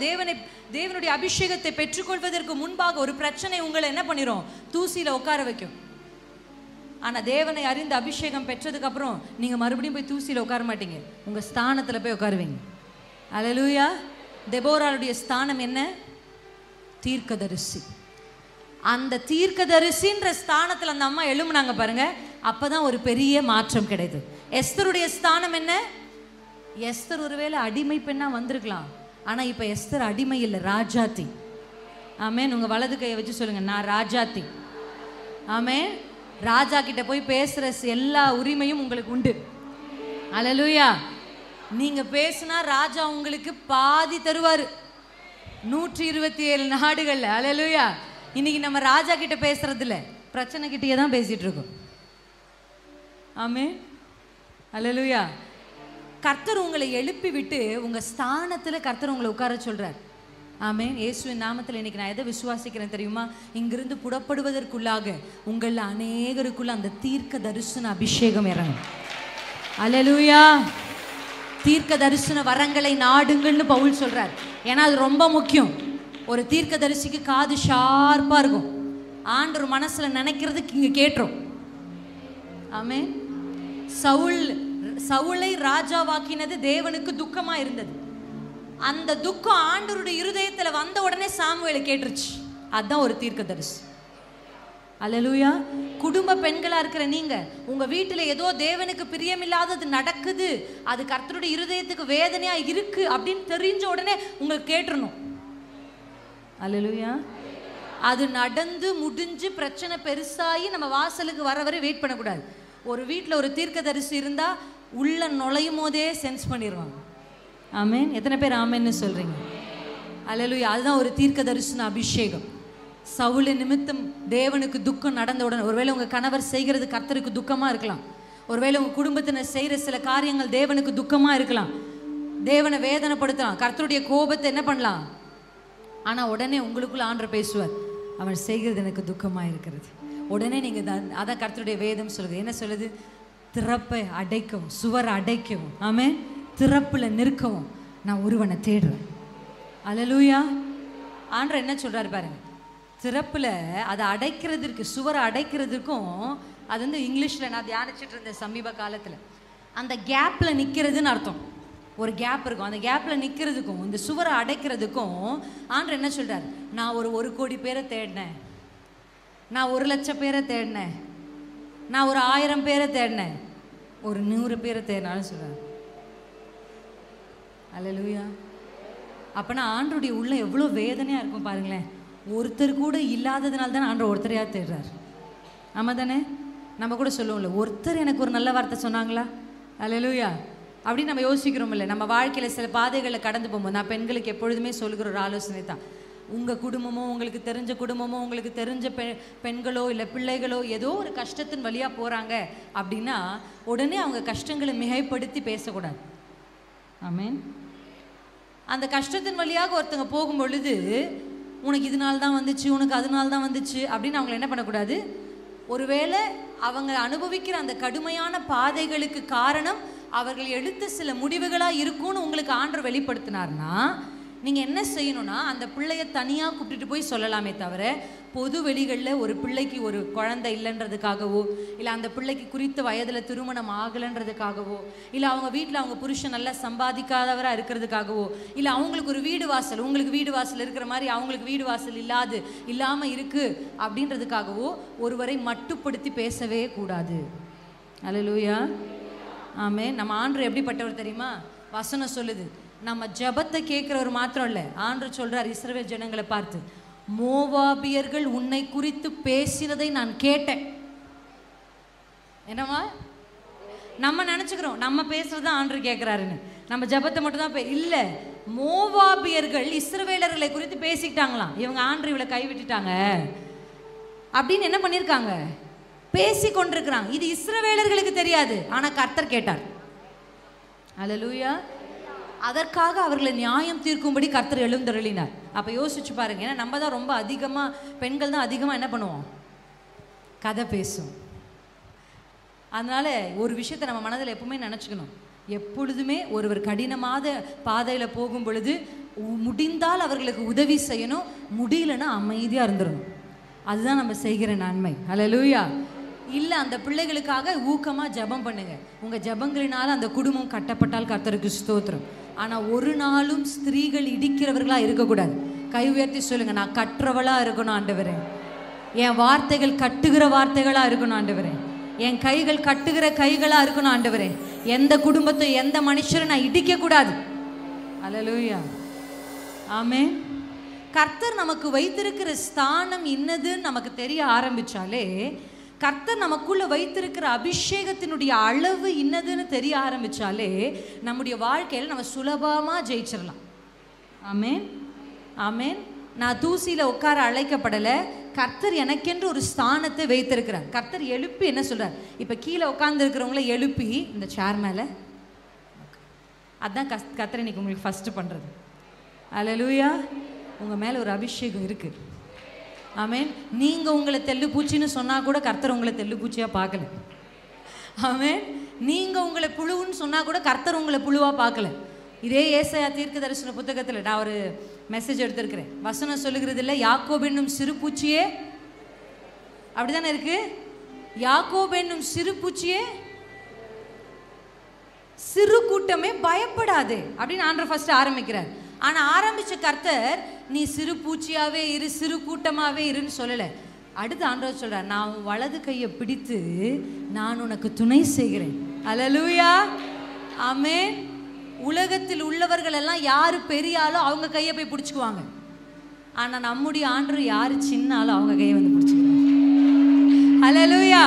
தேவனுடைய அபிஷேகத்தை பெற்றுக்கொள்வதற்கு முன்பாக ஒரு பிரச்சனை உங்களை என்ன பண்ணிரும்? தூசியில உட்கார வைக்கும். ஆனா தேவனை அறிந்து அபிஷேகம் பெற்றதுக்கு அப்புறம் நீங்க மறுபடியும் போய் தூசியில உட்கார மாட்டீங்க, உங்க ஸ்தானத்துல போய் உட்காருவீங்க. அல்லேலூயா. தெபோராளுடைய ஸ்தானம் என்ன? தீர்க்கதரிசி. அந்த தீர்க்கதரிசின்ற ஸ்தானத்துல அந்த அம்மா எழும்புனாங்க பாருங்க, அப்பதான் ஒரு பெரிய மாற்றம் கிடைத்தது. எஸ்தருடைய ஸ்தானம் என்ன? எஸ்தர் ஒருவேளை அடிமை பெண்ணா வந்திருக்கலாம், ஆனா இப்ப எஸ்தர் அடிமை இல்லை, ராஜாத்தி. ஆமென். உங்க வலது கையை வச்சு சொல்லுங்க, நான் ராஜாத்தி. ஆமென். ராஜா கிட்ட போய் பேசுற எல்லா உரிமையும் உங்களுக்கு உண்டு. அல்லேலூயா. நீங்க பேசினா ராஜா உங்களுக்கு பாதி தருவாரு, 127 நாடுகள்ல. அல்லேலூயா. இன்னைக்கு நம்ம ராஜா கிட்ட பேசுறது இல்ல, பிரச்சனை கிட்டே தான் பேசிட்டு இருக்கோம். ஆமென். அல்லேலூயா. கர்த்தர் உங்களை எழுப்பி விட்டு உங்க ஸ்தானத்துல கர்த்தர் உங்களை உட்கார சொல்றார். ஆமென். இயேசுவின் நாமத்தில் இன்னைக்கு நான் எதை விசுவாசிக்கிறேன் தெரியுமா? இங்கிருந்து புறப்படுவதற்குள்ளாக உங்கள அநேகருக்குள்ள அந்த தீர்க்க தரிசன அபிஷேகம் இறங்கும். அல்லேலூயா. தீர்க்க தரிசன வரங்களை நாடுங்கள்னு பவுல் சொல்றார். ஏன்னா அது ரொம்ப முக்கியம். ஒரு தீர்க்க தரிசிக்கு காது ஷார்ப்பா இருக்கும். ஆண்டவர் மனசுல நினைக்கிறதுக்கு இங்க கேட்டுரும். ஆமென். சவுலை ராஜாவாக்கினது தேவனுக்கு துக்கமா இருந்தது. அந்த துக்கம் ஆண்டவருடைய இருதயத்துல வந்த உடனே சாமுவேலை கேட்டுருச்சு. அதுதான் ஒரு தீர்க்கதரிசி. அல்லேலூயா. குடும்ப பெண்களா இருக்கிற நீங்க, உங்க வீட்டுல ஏதோ தேவனுக்கு பிரியமில்லாதது நடக்குது, அது கர்த்தருடைய இருதயத்துக்கு வேதனையா இருக்கு அப்படின்னு தெரிஞ்ச உடனே உங்களுக்கு கேட்டுறணும். அல்லேலூயா. அது நடந்து முடிஞ்சு பிரச்சனை பெருசாகி நம்ம வாசலுக்கு வர வரை வெயிட் பண்ணக்கூடாது. ஒரு வீட்டில் ஒரு தீர்க்கதரிசி இருந்தா உள்ள நுழையும் போதே சென்ஸ் பண்ணிடுவாங்க. ஆமென். எத்தனை பேர் ஆமென்னு சொல்றீங்க? அல்லேலூயா. அதுதான் ஒரு தீர்க்கதரிசன அபிஷேகம். சவுல் நிமித்தம் தேவனுக்கு துக்கம் நடந்த உடனே, ஒருவேளை உங்க கணவர் செய்கிறது கர்த்தருக்கு துக்கமா இருக்கலாம், ஒருவேளை உங்க குடும்பத்தினர் செய்யற சில காரியங்கள் தேவனுக்கு துக்கமா இருக்கலாம், தேவனை வேதனைப்படுத்தலாம், கர்த்தருடைய கோபத்தை என்ன பண்ணலாம். ஆனா உடனே உங்களுக்குள்ள ஆண்டவர் பேசுவார், அவன் செய்கிறது எனக்கு துக்கமா இருக்கிறது. உடனே நீங்க அதான் கர்த்தருடைய வேதம் சொல்லுது. என்ன சொல்லுது? திறப்பை அடைக்கவும் சுவரை அடைக்கவும், ஆமென், திறப்புல நிற்கவும் நான் ஒருவனை தேடுறேன். அல்லேலூயா. ஆண்டவர் என்ன சொல்றாரு பாருங்க, திறப்புல அதை அடைக்கிறதுக்கு, சுவரை அடைக்கிறதுக்கும், அது வந்து இங்கிலீஷ்ல நான் தியானிச்சுட்டு இருந்தேன் சமீப காலத்துல, அந்த கேப்ல நிக்கிறதுன்னு அர்த்தம். ஒரு கேப் இருக்கும், அந்த கேப்ல நிக்கிறதுக்கும் இந்த சுவரை அடைக்கிறதுக்கும் ஆண்டவர் என்ன சொல்றாரு, நான் ஒரு கோடி பேரை தேடினேன், நான் 1,00,000 பேரை தேடினேன், நான் 1000 பேரை தேடினேன், 100 பேரை தேடினாலும் சொல்றாரு. அல்லேலூயா. அப்பனா ஆண்டருடைய உள்ள எவ்வளோ வேதனையா இருக்கும் பாருங்களேன். ஒருத்தர் கூட இல்லாததுனால தானே ஆண்டவர் ஒருத்தரையா தேடுறார். ஆமா தானே? நம்ம கூட சொல்லுவோம்ல, ஒருத்தர் எனக்கு ஒரு நல்ல வார்த்தை சொன்னாங்களா, அல்லேலூயா அப்படின்னு நம்ம யோசிக்கிறோம் இல்லை. நம்ம வாழ்க்கையில் சில பாதைகளில் கடந்து போகும்போது நான் பெண்களுக்கு எப்பொழுதுமே சொல்லுகிற ஒரு ஆலோசனை தான், உங்கள் குடும்பமோ, உங்களுக்கு தெரிஞ்ச குடும்பமோ, உங்களுக்கு தெரிஞ்ச பெண்களோ இல்லை பிள்ளைகளோ ஏதோ ஒரு கஷ்டத்தின் வழியாக போகிறாங்க அப்படின்னா உடனே அவங்க கஷ்டங்களை மிகைப்படுத்தி பேசக்கூடாது. ஆமென். அந்த கஷ்டத்தின் வழியாக ஒருத்தங்க போகும் பொழுது உனக்கு இதனால தான் வந்துச்சு, உனக்கு அதனால தான் வந்துச்சு அப்படின்னு அவங்களை என்ன பண்ணக்கூடாது. ஒருவேளை அவங்க அனுபவிக்கிற அந்த கடுமையான பாதைகளுக்கு காரணம் அவர்கள் எடுத்த சில முடிவுகளாக இருக்கும்னு உங்களுக்கு ஆண்டவர் வெளிப்படுத்தினார்னா நீங்கள் என்ன செய்யணும்னா அந்த பிள்ளைய தனியாக கூப்பிட்டுட்டு போய் சொல்லலாமே தவிர பொது வெளிகளில் ஒரு பிள்ளைக்கு ஒரு குழந்தை இல்லைன்றதுக்காகவோ, இல்லை அந்த பிள்ளைக்கு குறித்த வயதில் திருமணம் ஆகலைன்றதுக்காகவோ, இல்லை அவங்க வீட்டில் அவங்க புருஷன் நல்லா சம்பாதிக்காதவராக இருக்கிறதுக்காகவோ, இல்லை அவங்களுக்கு ஒரு வீடு வாசல், உங்களுக்கு வீடு வாசல் இருக்கிற மாதிரி அவங்களுக்கு வீடு வாசல் இல்லாமல் இருக்குது அப்படின்றதுக்காகவோ ஒருவரை மட்டுப்படுத்தி பேசவே கூடாது. அல்லேலூயா, ஆமென். நம்ம ஆண்டவர் எப்படிப்பட்டவர் தெரியுமா? வசனம் சொல்லுது, நம்ம ஜெபத்தை கேட்கிறவர் மாத்திரம் இல்லை, ஆண்டவர் சொல்றார் இஸ்ரவேல் ஜனங்களை பார்த்து, மோவாபியர்கள் உன்னை குறித்து பேசினதை நான் கேட்டேன். என்னவா? நம்ம நினைச்சுக்கிறோம் நம்ம பேசுறதுதான் ஆண்டவர் கேட்கிறாருன்னு, நம்ம ஜெபத்தை மட்டும் தான் இல்லை. மோவாபியர்கள் இஸ்ரவேலர்களை குறித்து பேசிக்கிட்டாங்களாம். இவங்க ஆண்டவர் இவளை கைவிட்டுட்டாங்க அப்படின்னு என்ன பண்ணியிருக்காங்க? பேசி கொண்டிருக்கிறாங்க. இது இஸ்ரவேலர்களுக்கு தெரியாது, ஆனா கர்த்தர் கேட்டார். அல்லேலூயா. அதற்காக அவர்களை நியாயம் தீர்க்கும்படி கர்த்தர் எழுந்தருளினார். அப்போ யோசிச்சு பாருங்க. ஏன்னா நம்ம தான் ரொம்ப அதிகமாக, பெண்கள் தான் அதிகமாக என்ன பண்ணுவோம்? கதை பேசும். அதனால ஒரு விஷயத்தை நம்ம மனதில் எப்பவுமே நினச்சிக்கணும். எப்பொழுதுமே ஒருவர் கடினமான பாதையில் போகும் பொழுது முடிந்தால் அவர்களுக்கு உதவி செய்யணும், முடியலன்னா அமைதியாக இருந்துடணும். அதுதான் நம்ம செய்கிற நன்மை. அல்லேலூயா. இல்லை அந்த பிள்ளைகளுக்காக ஊக்கமாக ஜெபம் பண்ணுங்க. உங்கள் ஜெபங்களினால அந்த குடும்பம் கட்டப்பட்டால் கர்த்தருக்கு ஸ்தோத்திரம். ஆனால் ஒரு நாளும் ஸ்திரீகள் இடிக்கிறவர்களாக இருக்கக்கூடாது. கை உயர்த்தி சொல்லுங்க, நான் கற்றவளாக இருக்கணும் ஆண்டவரே. என் வார்த்தைகள் கட்டுகிற வார்த்தைகளாக இருக்கணும் ஆண்டவரே. என் கைகள் கட்டுகிற கைகளாக இருக்கணும் ஆண்டவரே. எந்த குடும்பத்தை எந்த மனுஷரை நான் இடிக்கக்கூடாது. அல்லேலூயா, ஆமென். கர்த்தர் நமக்கு வைத்திருக்கிற ஸ்தானம் இன்னதுன்னு நமக்கு தெரிய ஆரம்பிச்சாலே, கர்த்தர் நமக்குள்ள வைத்திருக்கிற அபிஷேகத்தினுடைய அளவு இன்னதுன்னு தெரிய ஆரம்பிச்சாலே, நம்முடைய வாழ்க்கையில் நம்ம சுலபமாக ஜெயிச்சிடலாம். ஆமென், ஆமென். நான் தூசியில் உட்கார அழைக்கப்படலை. கர்த்தர் எனக்கென்று ஒரு ஸ்தானத்தை வைத்திருக்கிறார். கர்த்தர் எழுப்பி என்ன சொல்றார்? இப்போ கீழே உட்கார்ந்து இருக்கிறவங்கள எழுப்பி இந்த சேர் மேலே, அதுதான் கர்த்தர் இன்னைக்கு உங்களுக்கு ஃபர்ஸ்ட் பண்ணுறது. அல்லேலூயா. உங்கள் மேலே ஒரு அபிஷேகம் இருக்குது. ஆமென். நீங்கள் உங்களை தெல்லு பூச்சின்னு சொன்னால் கூட கர்த்தர் உங்களை தெல்லு பூச்சியாக பார்க்கல. ஆமென். நீங்கள் உங்களை புழுன்னு சொன்னால் கூட கர்த்தர் உங்களை புழுவாக பார்க்கல. இதே ஏசாயா தீர்க்க தரிசன புத்தகத்தில் நான் ஒரு மெசேஜ் எடுத்திருக்கிறேன். வசனம் சொல்லுகிறது இல்லை, யாக்கோபு என்னும் சிறு பூச்சியே, அப்படிதானே இருக்கு? யாக்கோபு என்னும் சிறு பூச்சியே, சிறு கூட்டமே பயப்படாது அப்படின்னு ஆண்டவர் ஃபர்ஸ்ட் ஆரம்பிக்கிறார். ஆனால் ஆரம்பித்த கர்த்தர் நீ சிறு பூச்சியாகவே இரு, சிறு கூட்டமாகவே இருன்னு சொல்லலை. அடுத்து ஆண்டவர் சொல்கிறார், நான் உன் வலது கையை பிடித்து நான் உனக்கு துணை செய்கிறேன். அல்லேலூயா, ஆமென். உலகத்தில் உள்ளவர்கள் எல்லாம் யார் பெரியாலோ அவங்க கையை போய் பிடிச்சிக்குவாங்க. ஆனால் நம்முடைய ஆண்டவர் யார் சின்னாலும் அவங்க கையை வந்து பிடிச்சிக்கிறாங்க. அல்லேலூயா.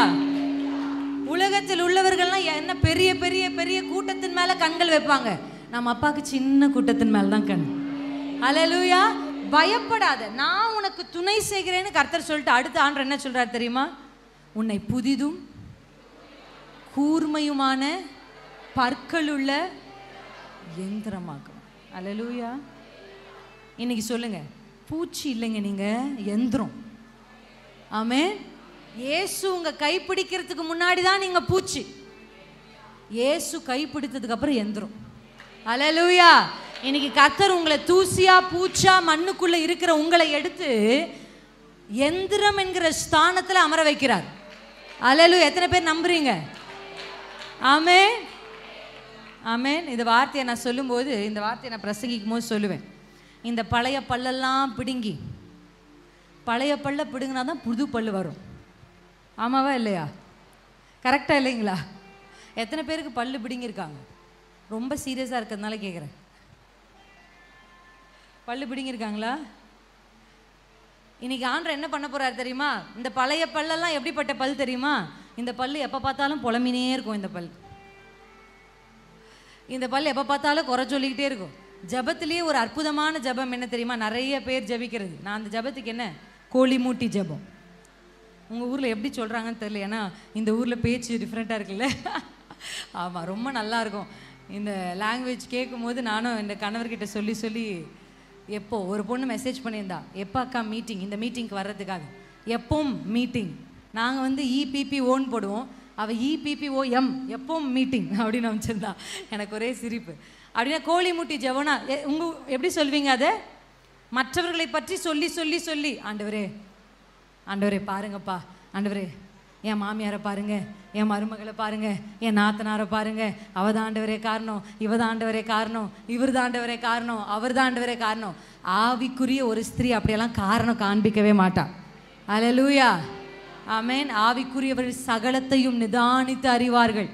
உலகத்தில் உள்ளவர்கள்லாம் என்ன பெரிய பெரிய பெரிய கூட்டத்தின் மேலே கண்கள் வைப்பாங்க. நம்ம அப்பாவுக்கு சின்ன கூட்டத்தின் மேல தான் கண். அல்லேலூயா. பயப்படாத, நான் உனக்கு துணை செய்கிறேன்னு கர்த்தர் சொல்லிட்டு அடுத்த ஆண்டவர் என்ன சொல்றார் தெரியுமா? உன்னை புதிதும் கூர்மையுமான பற்களுள்ள எந்திரமாக்கும். அல்லேலூயா. இன்னைக்கு சொல்லுங்க, பூச்சி இல்லைங்க, நீங்க எந்திரம். ஆமென். இயேசு உங்க கைப்பிடிக்கிறதுக்கு முன்னாடி தான் நீங்க பூச்சி. இயேசு கைப்பிடித்ததுக்கு அப்புறம் எந்திரம். அல்லேலூயா. இன்னைக்கு கர்த்தர் உங்களை தூசியா பூச்சா மண்ணுக்குள்ள இருக்கிற உங்களை எடுத்து எந்திரம் என்கிற ஸ்தானத்துல அமர வைக்கிறார். அல்லேலூயா. எத்தனை பேர் நம்புறீங்க? ஆமென், ஆமென். இந்த வார்த்தையை நான் சொல்லும்போது, இந்த வார்த்தையை நான் பிரசங்கிக்கும் போது சொல்லுவேன், இந்த பழைய பல்லெல்லாம் பிடுங்கி, பழைய பல்ல பிடுங்கினா தான் புது பல்லு வரும். ஆமாவா இல்லையா? கரெக்டாக இல்லைங்களா? எத்தனை பேருக்கு பல்லு பிடுங்கியிருக்காங்க? ரொம்ப சீரியஸாக இருக்கிறதுனால கேட்குறேன். பல்லு பிடுங்கியிருக்காங்களா? இன்னைக்கு ஆண்டவர் என்ன பண்ண போறாரு தெரியுமா? இந்த பழைய பல்லெல்லாம் எப்படிப்பட்ட பல் தெரியுமா? இந்த பல்லு எப்போ பார்த்தாலும் புலம்பினே இருக்கும். இந்த பல் எப்போ பார்த்தாலும் குறை சொல்லிக்கிட்டே இருக்கும். ஜபத்திலேயே ஒரு அற்புதமான ஜபம் என்ன தெரியுமா? நிறைய பேர் ஜபிக்கிறது. நான் அந்த ஜபத்துக்கு என்ன, கோழி மூட்டி ஜபம். உங்கள் ஊரில் எப்படி சொல்கிறாங்கன்னு தெரியல, ஏன்னா இந்த ஊரில் பேச்சு டிஃப்ரெண்ட்டாக இருக்குல்ல. ஆமாம், ரொம்ப நல்லாயிருக்கும் இந்த லாங்குவேஜ் கேட்கும்போது. நானும் இந்த கணவர்கிட்ட சொல்லி சொல்லி, எப்போ ஒரு பொண்ணு மெசேஜ் பண்ணியிருந்தா, எப்போ அக்கா மீட்டிங், இந்த மீட்டிங்க்கு வர்றதுக்காக. எப்பவும் மீட்டிங் நாங்கள் வந்து இபிபி ஓன் போடுவோம். அவள் EPPOM எப்பவும் மீட்டிங் அப்படின்னு அமைச்சிருந்தா. எனக்கு ஒரே சிரிப்பு. அப்படின்னா கோழி முட்டி ஜெபனா எப்படி சொல்வீங்க அதை? மற்றவர்களை பற்றி சொல்லி சொல்லி சொல்லி, ஆண்டவரே ஆண்டவரே பாருங்கப்பா, ஆண்டவரே என் மாமியாரை பாருங்க, என் மருமகளை பாருங்க, என் நாத்தனாரை பாருங்க, அவதான் ஆண்டவரே காரணம், இவதான் ஆண்டவரே காரணம், இவர் தான் ஆண்டவரே காரணம், அவர் தான் ஆண்டவரே காரணம். ஆவிக்குரிய ஒரு ஸ்திரீ அப்படியெல்லாம் காரணம் காண்பிக்கவே மாட்டா. அல்லேலூயா, ஆமென். ஆவிக்குரியவர்கள் சகலத்தையும் நிதானித்து அறிவார்கள்.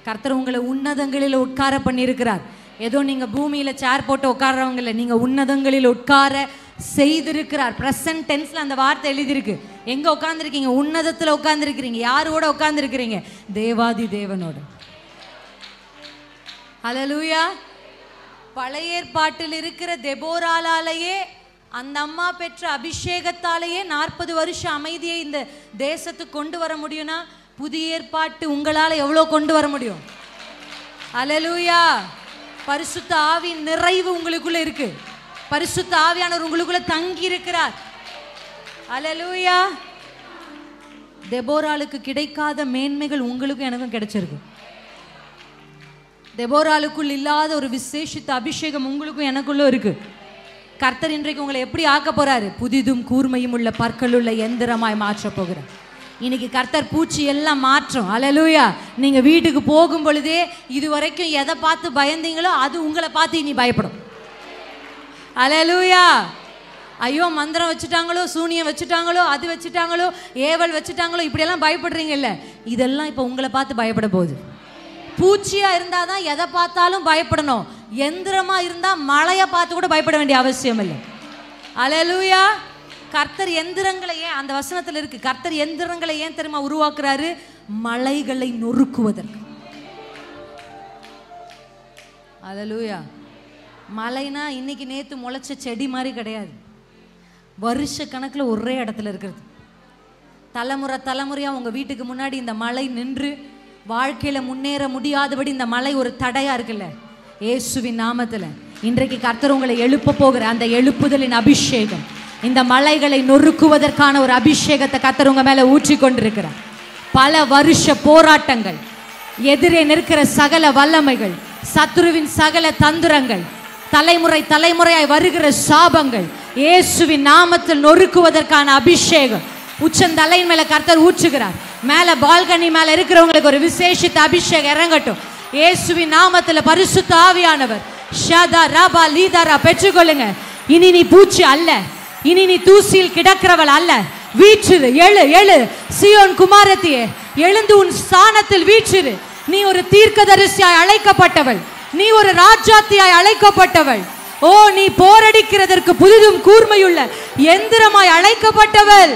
கர்த்தர் உங்களை உன்னதங்களில் உட்கார பண்ணியிருக்கிறார். ஏதோ நீங்க பூமியில சேர் போட்டு உட்கார்றவங்க இல்லை, நீங்க உன்னதங்களில் உட்கார செய்திருக்கிறார். பிரசன்ட் டென்ஸ்ல அந்த வார்த்தை எழுதியிருக்கு. எங்க உட்கார்ந்துருக்கீங்க? உன்னதத்துல உட்கார்ந்துருக்கிறீங்க. யாரோட உட்கார்ந்துருக்கிறீங்க? தேவாதி தேவனோட. அல்லேலூயா. பழைய ஏற்பாட்டில் இருக்கிற தெபோராலாலேயே, அந்த அம்மா பெற்ற அபிஷேகத்தாலேயே 40 வருஷம் அமைதியை இந்த தேசத்துக்கு கொண்டு வர முடியும்னா, புதிய ஏற்பாட்டு உங்களால எவ்வளவு கொண்டு வர முடியும்? அல்லேலூயா. பரிசுத்த ஆவியின் நிறைவு உங்களுக்குள்ள இருக்கு. பரிசுத்த ஆவியானவர் உங்களுக்குள்ள தங்கி இருக்கிறார். அல்லேலூயா. தெபோராளுக்கு கிடைக்காத மேன்மைகள் உங்களுக்கும் எனக்கும் கிடைச்சிருக்கு. தெபோராளுக்குள் இல்லாத ஒரு விசேஷித்த அபிஷேகம் உங்களுக்கும் எனக்குள்ள இருக்கு. கர்த்தர் இன்றைக்கு உங்களை எப்படி ஆக்க போறாரு? புதிதும் கூர்மையும் உள்ள பற்களுள்ள எந்திரமாய் மாற்ற போகிறார். இன்னைக்கு கர்த்தர் பூச்சி எல்லாம் மாற்றம். அல்லேலூயா. நீங்க வீட்டுக்கு போகும் பொழுதே இதுவரைக்கும் எதை பார்த்து பயந்தீங்களோ அது உங்களை பார்த்து இனி பயப்படும். அல்லேலூயா. ஐயோ மந்திரம் வச்சுட்டாங்களோ, சூனியம் வச்சுட்டாங்களோ, அது வச்சுட்டாங்களோ, ஏவல் வச்சுட்டாங்களோ, இப்படியெல்லாம் பயப்படுறீங்கல்ல, இதெல்லாம் இப்போ உங்களை பார்த்து பயப்பட போகுது. பூச்சியா இருந்தாதான் எதை பார்த்தாலும் பயப்படணும். எந்திரமா இருந்தா மழையை பார்த்து கூட பயப்பட வேண்டிய அவசியம் இல்லை. அல்லேலூயா. கர்த்தர் எந்திரங்களை ஏன், அந்த வசனத்தில் இருக்கு, கர்த்தர் எந்திரங்களை ஏன் தெரியுமா உருவாக்குறாரு? மலைகளை நொறுக்குவதற்கு. அல்லேலூயா. மலைனா இன்னைக்கு நேத்து முளைச்ச செடி மாதிரி கிடையாது. வருஷ கணக்கில் ஒரே இடத்துல இருக்கிறது. தலைமுறை தலைமுறையா உங்க வீட்டுக்கு முன்னாடி இந்த மலை நின்று வாழ்க்கையில முன்னேற முடியாதபடி இந்த மலை ஒரு தடையா இருக்குல்ல, இயேசுவின் நாமத்துல இன்றைக்கு கர்த்தர் உங்களை எழுப்ப போகிற அந்த எழுப்புதலின் அபிஷேகம், இந்த மலைகளை நொறுக்குவதற்கான ஒரு அபிஷேகத்தை கர்த்தர் உங்க மேல ஊற்றி கொண்டிருக்கிறார். பல வருஷ போராட்டங்கள், எதிரே நிற்கிற சகல வல்லமைகள், சத்துருவின் சகல தந்திரங்கள், தலைமுறை தலைமுறையாய் வருகிற சாபங்கள் இயேசுவின் நாமத்தில் நொறுக்குவதற்கான அபிஷேகம் உச்சந்தலையின் மேல கர்த்தர் ஊற்றுகிறார். மேல பால்கனி மேல இருக்கிறவங்களுக்கு ஒரு விசேஷித்த அபிஷேகம் இறங்கட்டும் இயேசுவின் நாமத்தில். பரிசுத்த ஆவியானவர் ஷதா ரபா லீதரா பெற்றுக்கொள்ளுங்க. இனி நீ பூச்சி அல்ல, இனி நீ தூசியில் கிடக்கிறவள் அல்ல. வீற்றிரு, எழு எழு சீயோன் குமாரத்தியே, எழுந்து உன் ஸ்தானத்தில் வீற்றிரு. நீ ஒரு தீர்க்கதரிசியாய் அழைக்கப்பட்டவள், நீ ஒரு ராஜாத்தியாய் அழைக்கப்பட்டவள். ஓ, நீ போரடிக்கிறதற்கு புதிதும் கூர்மையுள்ள எந்திரமாய் அழைக்கப்பட்டவள்.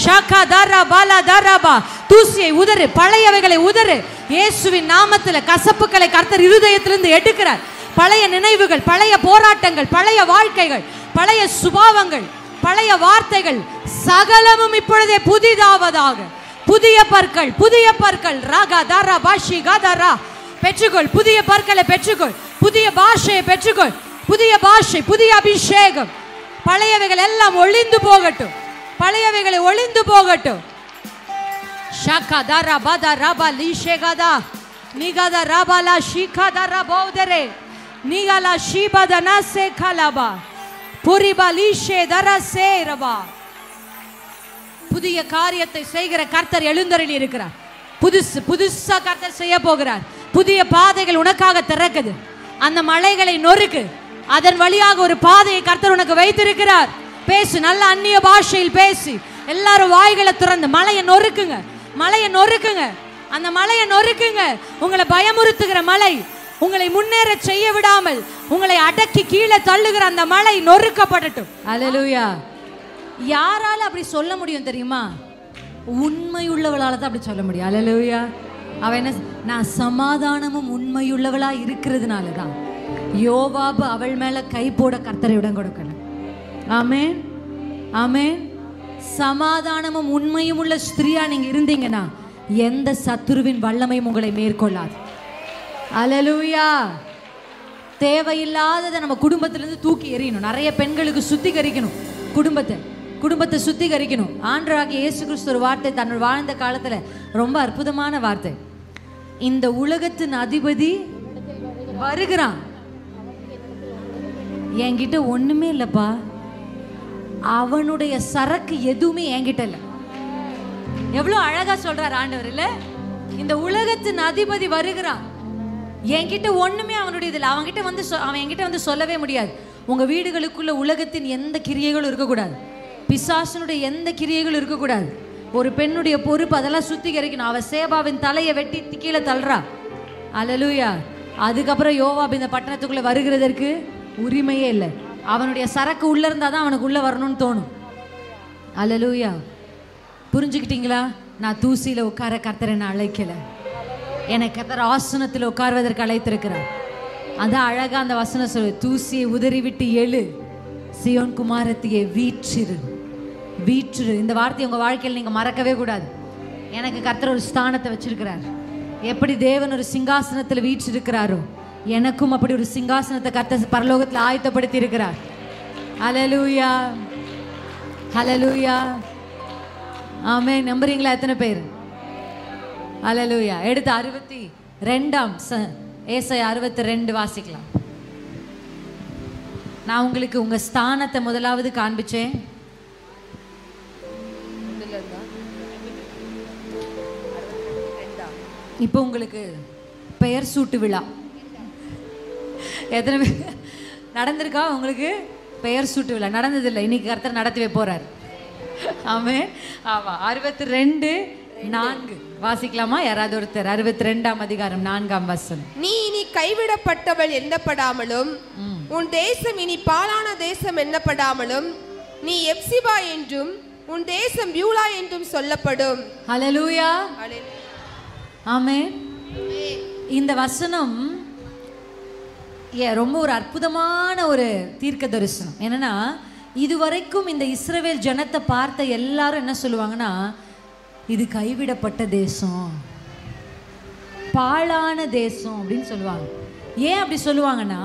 ஷகா தரா பாலா தராபா, தூசியை உதறு, பழையவைகளை உதறு. இயேசுவின் நாமத்தில் கசப்புகளை கர்த்தர் இருதயத்திலிருந்து எடுக்கிறார். பழைய நினைவுகள், பழைய போராட்டங்கள், பழைய வாழ்க்கைகள், பழைய சுபாவங்கள், பழைய வார்த்தைகள் சகலமும் இப்பொழுதே புதிதாவதாக. புதிய பற்கள், புதிய பற்கள். ராகா தாரா பாஷி காதாரா பெற்றுக்கொள். புதிய பற்களை பெற்றுக்கொள். புதிய பாஷையை பெற்றுக்கொள். புதிய பாஷை, புதிய அபிஷேகம். பழையவைகள் எல்லாம் ஒளிந்து போகட்டும். பழையவைகளை ஒளிந்து போகட்டும். ஷகா தாரா பாதா ராபா லீஷேகாதா நிகாதா ராபாலா ஷிகாதா ராபௌதரே நிகாலா ஷிபாதனா சேகாலாபா புரிபா லீஷே தரசே ரபா. புதிய காரியத்தை செய்கிற கர்த்தர் எழுந்தருளி இருக்கிறார். புதுசா கர்த்தர் செய்ய போகிறார். புதிய பாதைகள் உனக்காக திறக்குது. அந்த மலைகளை நொறுக்கு. அதன் வழியாக ஒரு பாதையை கர்த்தர் உனக்கு வைத்திருக்கிறார். பேசு, நல்ல அந்நிய பாஷையில் பேசி, எல்லாரும் வாய்களை திறந்து மலையை நொறுக்குங்க, மலையை நொறுக்குங்க, அந்த மலையை நொறுக்குங்க. உங்களை பயமுறுத்துகிற மலை, உங்களை முன்னேற செய்ய விடாமல் உங்களை அடக்கி கீழே தள்ளுகிற அந்த மலை நொறுக்கப்படட்டும். அல்லேலூயா. யாரால அப்படி சொல்ல முடியும் தெரியுமா? உண்மையுள்ளவளால தான் அப்படி சொல்ல முடியும். அல்லேலூயா. அவ என்ன, நான் சமாதானமும் உண்மையுள்ளவளா இருக்கிறதுனால தான் யோவாபு அவள் மேல கை போட கர்த்தரை இடம் கொடுக்கல. ஆமென், ஆமென். சமாதானமும் உண்மையும் உள்ள ஸ்திரியா நீங்க இருந்தீங்கன்னா எந்த சத்துருவின் வல்லமையும் உங்களை மேற்கொள்ளாது. அல்லேலூயா. தேவையில்லாததை நம்ம குடும்பத்திலிருந்து தூக்கி எறியணும். நிறைய பெண்களுக்கு சுத்திகரிக்கணும் குடும்பத்தை. குடும்பத்தை சுத்திகரிக்கணும். ஆண்டவராகிய இயேசு கிறிஸ்து ஒரு வார்த்தை தன்னோட வாழ்ந்த காலத்துல ரொம்ப அற்புதமான வார்த்தை. இந்த உலகத்தின் அதிபதி வருகிறான், என்கிட்ட ஒண்ணுமே இல்லப்பா, அவனுடைய சரக்கு எதுவுமே என்கிட்ட இல்லை. எவ்வளவு அழகா சொல்றார் ஆண்டவர் இல்ல? இந்த உலகத்தின் அதிபதி வருகிறான், என்கிட்ட ஒண்ணுமே அவனுடைய இதில். அவன் என்கிட்ட வந்து சொல்லவே முடியாது. உங்க வீடுகளுக்குள்ள உலகத்தின் எந்த கிரியைகளும் இருக்கக்கூடாது, பிசாசனுடைய எந்த கிரியைகளும் இருக்கக்கூடாது. ஒரு பெண்ணுடைய பொறுப்பு அதெல்லாம் சுத்திகரிக்கணும். அவ சேபாவின் தலையை வெட்டி கீழே தள்ளுறா. அல்லேலூயா. அதுக்கப்புறம் யோவாப் இந்த பட்டணத்துக்குள்ள வருகிறதற்கு உரிமையே இல்லை. அவனுடைய சரக்கு உள்ள இருந்தாதான் அவனுக்கு உள்ள வரணும்னு தோணும். அல்லேலூயா. புரிஞ்சுக்கிட்டீங்களா? நான் தூசியில உட்கார கர்த்தர் என்ன அழைக்கல, என்னை கர்த்தர் ஆசனத்தில் உட்கார்வதற்கு அழைத்திருக்கிறார். அதான் அழகா அந்த வசனம் சொல்லு, தூசியை உதறிவிட்டு எழு, சியோன் குமாரத்தியை வீற்றிரு. வீற்றிரு. இந்த வார்த்தையை உங்க வாழ்க்கையில் நீங்க மறக்கவே கூடாது. எனக்கு கர்த்தர் ஒரு ஸ்தானத்தை வச்சிருக்கிறார். எப்படி தேவன் ஒரு சிங்காசனத்தில் வீற்றிருக்கிறாரோ, எனக்கும் அப்படி ஒரு சிங்காசனத்தை கர்த்தர் பரலோகத்தில் ஆயத்தப்படுத்தி இருக்கிறார். ஹல்லேலூயா, ஹல்லேலூயா. ஆமென். நம்புறீங்களா எத்தனை பேர்? ஹல்லேலூயா. எடுத்து 62 ஏசாயா 62 வாசிக்கலாம். நான் உங்களுக்கு உங்க ஸ்தானத்தை முதலாவது காண்பிச்சேன். இப்போ உங்களுக்கு பெயர் சூட்டு விழா எத்தனை பேர் நடந்திருக்கா? உங்களுக்கு பெயர் சூட்டு விழா நடந்ததில்லை, இன்னைக்கு கர்த்தர் நடத்தவே போறார். ஆமென். ஆமா. 62:4 வாசிக்கலாமா? யாராவது ஒருத்தர் 62ஆம் அதிகாரம் 4ஆம் வசனம். நீ இனி கைவிடப்பட்டவள் எண்ணப்படாமலும் உன் தேசம் இனி பாழான தேசம் எண்ணப்படாமலும் நீ எப்சிபா என்றும் உன் தேசம் பியூலா என்றும் சொல்லப்படும். ஹல்லேலூயா. ஆமென். இந்த வசனம் ரொம்ப ஒரு அற்புதமான ஒரு தீர்க்க தரிசனம். என்னன்னா, இதுவரைக்கும் இந்த இஸ்ரவேல் ஜனத்தை பார்த்த எல்லாரும் என்ன சொல்லுவாங்கன்னா, இது கைவிடப்பட்ட தேசம், பாழான தேசம் அப்படின்னு சொல்லுவாங்க. ஏன் அப்படி சொல்லுவாங்கன்னா,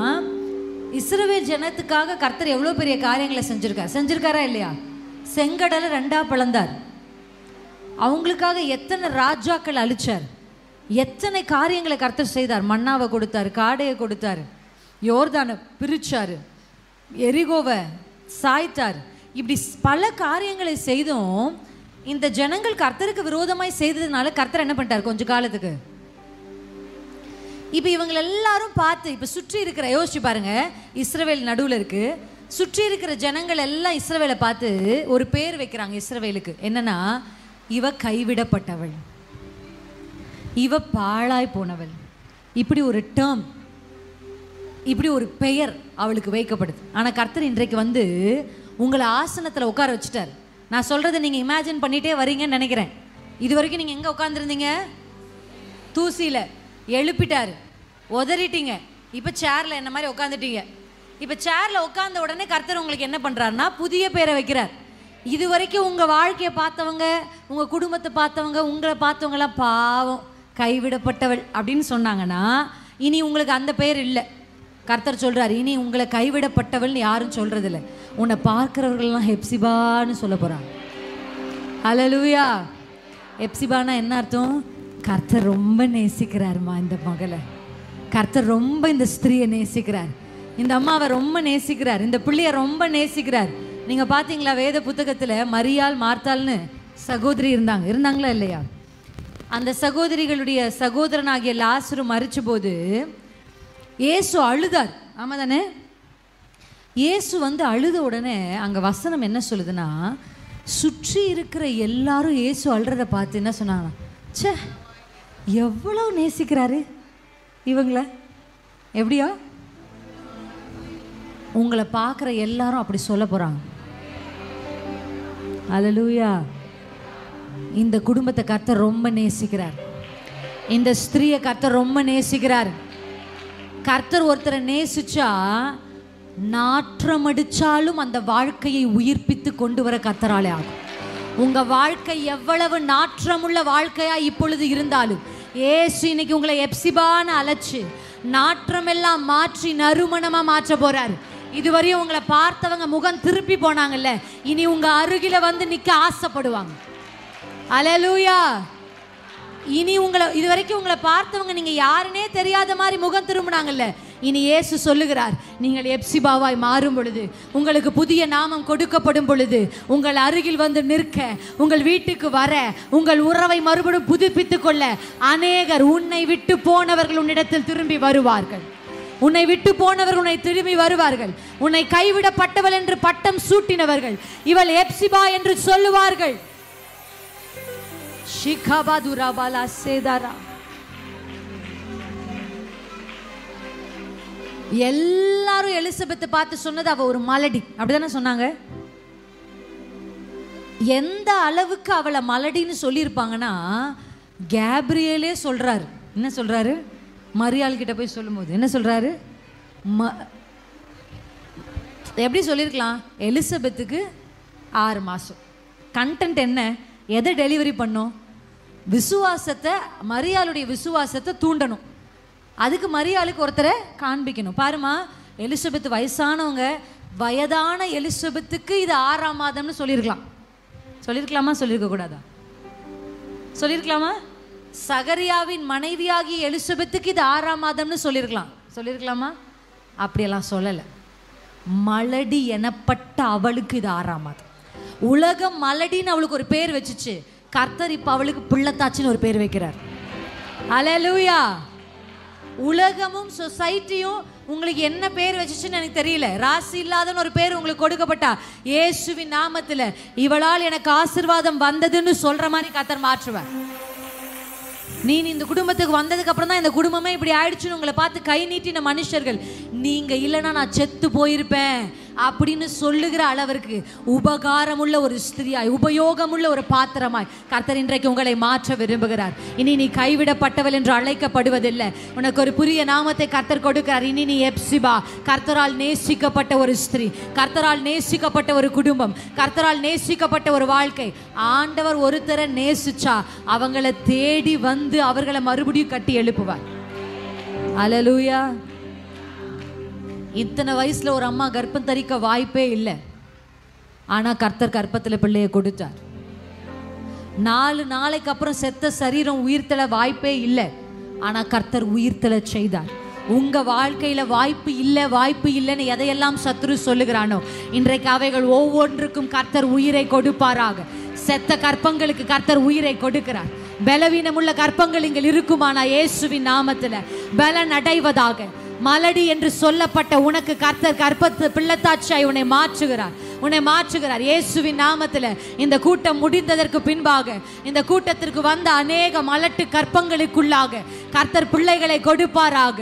இஸ்ரவேல் ஜனத்துக்காக கர்த்தர் எவ்வளோ பெரிய காரியங்களை செஞ்சிருக்காரா இல்லையா? செங்கடலை 2ஆ பிளந்தார். அவங்களுக்காக எத்தனை ராஜாக்கள் அழிச்சார், எத்தனை காரியங்களை கர்த்தர் செய்தார். மன்னாவை கொடுத்தார், காடையை கொடுத்தார், யோர்தானை பிரிச்சார், எரிகோவை சாய்த்தார். இப்படி பல காரியங்களை செய்தும் இந்த ஜனங்கள் கர்த்தருக்கு விரோதமாய் செய்ததுனால கர்த்தர் என்ன பண்ணிட்டார் கொஞ்ச காலத்துக்கு. இப்போ இவங்க எல்லாரும் பார்த்து, இப்போ சுற்றி இருக்கிற, யோசிச்சு பாருங்க, இஸ்ரவேல் நடுவில் இருக்கு, சுற்றி இருக்கிற ஜனங்கள் எல்லாம் இஸ்ரவேலை பார்த்து ஒரு பேர் வைக்கிறாங்க இஸ்ரவேலுக்கு. என்னன்னா, இவ கைவிடப்பட்டவள், இவ பாழாய் போனவள். இப்படி ஒரு டேர்ம், இப்படி ஒரு பெயர் அவளுக்கு வைக்கப்படுது. ஆனால் கர்த்தர் இன்றைக்கு வந்து உங்களை ஆசனத்தில் உட்கார வச்சுட்டார். நான் சொல்கிறத நீங்கள் இமேஜின் பண்ணிகிட்டே வரீங்கன்னு நினைக்கிறேன். இது வரைக்கும் நீங்கள் எங்கே உட்காந்துருந்தீங்க? தூசியில். எழுப்பிட்டார், உதறிட்டீங்க, இப்போ சேரில் என்ன மாதிரி உட்காந்துட்டீங்க. இப்போ சேரில் உட்காந்த உடனே கர்த்தர் உங்களுக்கு என்ன பண்ணுறாருன்னா புதிய பேரை வைக்கிறார். இது வரைக்கும் உங்கள் வாழ்க்கையை பார்த்தவங்க, உங்கள் குடும்பத்தை பார்த்தவங்க, உங்களை பார்த்தவங்களாம் பாவம் கைவிடப்பட்டவள் அப்படின்னு சொன்னாங்கன்னா, இனி உங்களுக்கு அந்த பெயர் இல்லை. கர்த்தர் சொல்கிறார், இனி உங்களை கைவிடப்பட்டவள்னு யாரும் சொல்கிறதில்ல, உன்னை பார்க்குறவர்கள்லாம் ஹெப்சிபான்னு சொல்ல போகிறாங்க. ஹல்லேலூயா. ஹெப்சிபானா என்ன அர்த்தம்? கர்த்தர் ரொம்ப நேசிக்கிறாருமா இந்த மகளை, கர்த்தர் ரொம்ப இந்த ஸ்திரீயை நேசிக்கிறார், இந்த அம்மாவை ரொம்ப நேசிக்கிறார், இந்த பிள்ளையை ரொம்ப நேசிக்கிறார். நீங்கள் பார்த்தீங்களா வேத புத்தகத்தில் மரியாள் மார்த்தாள்னு சகோதரி இருந்தாங்களா இல்லையா? அந்த சகோதரிகளுடைய சகோதரனாகிய லாசரு மரிச்ச போது இயேசு அழுதார். ஆமாம் தானே? இயேசு வந்து அழுத உடனே அங்கே வசனம் என்ன சொல்லுதுன்னா, சுற்றி இருக்கிற எல்லாரும் இயேசு அழுறதை பார்த்து என்ன சொன்னாங்கன்னா, ச்சே எவ்வளோ நேசிக்கிறாரு இவங்களை. எப்படியா? உங்களை பார்க்குற எல்லாரும் அப்படி சொல்ல போகிறாங்க. ஹல்லேலூயா. இந்த குடும்பத்தை கர்த்தர் ரொம்ப நேசிக்கிறார், இந்த ஸ்திரீயை கர்த்தர் ரொம்ப நேசிக்கிறார். கர்த்தர் ஒருத்தரை நேசிச்சா நாற்றம் அடிச்சாலும் அந்த வாழ்க்கையை உயிர்ப்பித்து கொண்டு வர கர்த்தராலே ஆகும். உங்க வாழ்க்கை எவ்வளவு நாற்றமுள்ள வாழ்க்கையா இப்பொழுது இருந்தாலும் ஏசு இன்னைக்கு உங்களை எப்சிபான்னு அழைச்சு நாற்றமெல்லாம் மாற்றி நறுமணமா மாற்ற போறாரு. இதுவரையும் உங்களை பார்த்தவங்க முகம் திருப்பி போனாங்கல்ல, இனி உங்க அருகில வந்து நிக்க ஆசைப்படுவாங்க. அல்லேலூயா. இனி இதுவரைக்கும் உங்களை பார்த்தவங்க நீங்க யாருன்னே தெரியாத மாதிரி முகம் திரும்பினாங்கல்ல, இனி இயேசு சொல்லுகிறார், நீங்கள் எப்சிபாவாய் மாறும் பொழுது, உங்களுக்கு புதிய நாமம் கொடுக்கப்படும் பொழுது, உங்கள் அருகில் வந்து நிற்க, உங்கள் வீட்டுக்கு வர, உங்கள் உறவை மறுபடியும் புதுப்பித்துக் கொள்ள அநேகர், உன்னை விட்டு போனவர்கள் உன்னிடத்தில் திரும்பி வருவார்கள். உன்னை விட்டு போனவர்கள் உன்னை திரும்பி வருவார்கள். உன்னை கைவிடப்பட்டவள் என்று பட்டம் சூட்டினவர்கள் இவள் எப்சிபா என்று சொல்லுவார்கள். எல்லாரும் எலிசபெத்தை பார்த்து சொன்னது அவ ஒரு மலடி, அப்படிதானே சொன்னாங்க. எந்த அளவுக்கு அவளை மலடின்னு சொல்லியிருப்பாங்கன்னா, கேப்ரியலே சொல்றாரு. என்ன சொல்றாரு? மரியாள் கிட்ட போய் சொல்லும்போது என்ன சொல்றாரு? எப்படி சொல்லியிருக்கலாம்? எலிசபெத்துக்கு 6 மாதம். கண்டென்ட் என்ன? எதை டெலிவரி பண்ணும்? விசுவாசத்தை, மரியாளுடைய விசுவாசத்தை தூண்டணும். அதுக்கு மரியாளுக்கு ஒருத்தரை காண்பிக்கணும். பாருமா, எலிசபெத் வயசானவங்க, வயதான எலிசபெத்துக்கு இது 6ஆம் மாதம்னு சொல்லியிருக்கலாம். சொல்லியிருக்கலாமா? சொல்லியிருக்க கூடாதா? சொல்லியிருக்கலாமா? சகரியாவின் மனைவியாகி எலிசபெத்துக்கு இது 6ஆம் மாதம்னு சொல்லியிருக்கலாமா? அப்படியெல்லாம் சொல்லலை. மலடி எனப்பட்ட அவளுக்கு இது 6ஆம் மாதம். உலகம் மலடின்னு அவளுக்கு ஒரு பேர் வச்சுச்சு. கர்த்தர் இப்ப அவளுக்கு பிள்ளைத்தாச்சின்னு ஒரு பேர் வைக்கிறார். அல்லேலூயா. உலகமும் சொசைட்டியும் உங்களுக்கு என்ன பேர் வச்சுச்சுன்னு எனக்கு தெரியல. ராசி இல்லாதன்னு ஒரு பேர் உங்களுக்கு கொடுக்கப்பட்டா, இயேசுவின் நாமத்துல இவளால் எனக்கு ஆசீர்வாதம் வந்ததுன்னு சொல்ற மாதிரி கர்த்தர் மாற்றுவார். நீ இந்த குடும்பத்துக்கு வந்ததுக்கு அப்புறம் தான் இந்த குடும்பமே இப்படி ஆயிடுச்சுன்னு உங்களை பார்த்து கை நீட்டின மனுஷர்கள், நீங்க இல்லைன்னா நான் செத்து போயிருப்பேன் அப்படின்னு சொல்லுகிற அளவிற்கு உபகாரமுள்ள ஒரு ஸ்திரியாய், உபயோகமுள்ள ஒரு பாத்திரமாய் கர்த்தர் இன்றைக்கு உங்களை மாற்ற விரும்புகிறார். இனி நீ கைவிடப்பட்டவள் என்று அழைக்கப்படுவதில்லை. உனக்கு ஒரு புதிய நாமத்தை கர்த்தர் கொடுக்கிறார். இனி நீ எப்சிபா, கர்த்தரால் நேசிக்கப்பட்ட ஒரு ஸ்திரீ, கர்த்தரால் நேசிக்கப்பட்ட ஒரு குடும்பம், கர்த்தரால் நேசிக்கப்பட்ட ஒரு வாழ்க்கை. ஆண்டவர் ஒருத்தரை நேசிச்சா அவங்களை தேடி வந்து அவர்களை மறுபடியும் கட்டி எழுப்புவார். அல்லேலூயா. இத்தனை வயசுல ஒரு அம்மா கர்ப்பம் தரிக்க வாய்ப்பே இல்லை. ஆனா கர்த்தர் கர்ப்பத்துல பிள்ளையை கொடுத்தார். 4 நாளைக்கு அப்புறம் செத்த சரீரம் உயிர்த்தெழ வாய்ப்பே இல்லை. ஆனா கர்த்தர் உயிர்த்தெழ செய்தார். உங்க வாழ்க்கையில வாய்ப்பு இல்லைன்னு எதையெல்லாம் சத்துரு சொல்லுகிறானோ, இன்றைக்கு அவைகள் ஒவ்வொன்றுக்கும் கர்த்தர் உயிரை கொடுப்பாராக. செத்த கற்பங்களுக்கு கர்த்தர் உயிரை கொடுக்கிறார். பலவீனமுள்ள கற்பங்கள் இங்கே இருக்குமானா இயேசுவின் நாமத்துல பலன் அடைவதாக. மலடி என்று சொல்லப்பட்ட உனக்கு கர்த்தர் கற்பத்து பிள்ளைத்தாட்சியாய் உன்னை மாற்றுகிறார் இயேசுவின் நாமத்துல. இந்த கூட்டம் முடிந்ததற்கு பின்பாக இந்த கூட்டத்திற்கு வந்த அநேக மலட்டு கற்பங்களுக்குள்ளாக கர்த்தர் பிள்ளைகளை கொடுப்பாராக.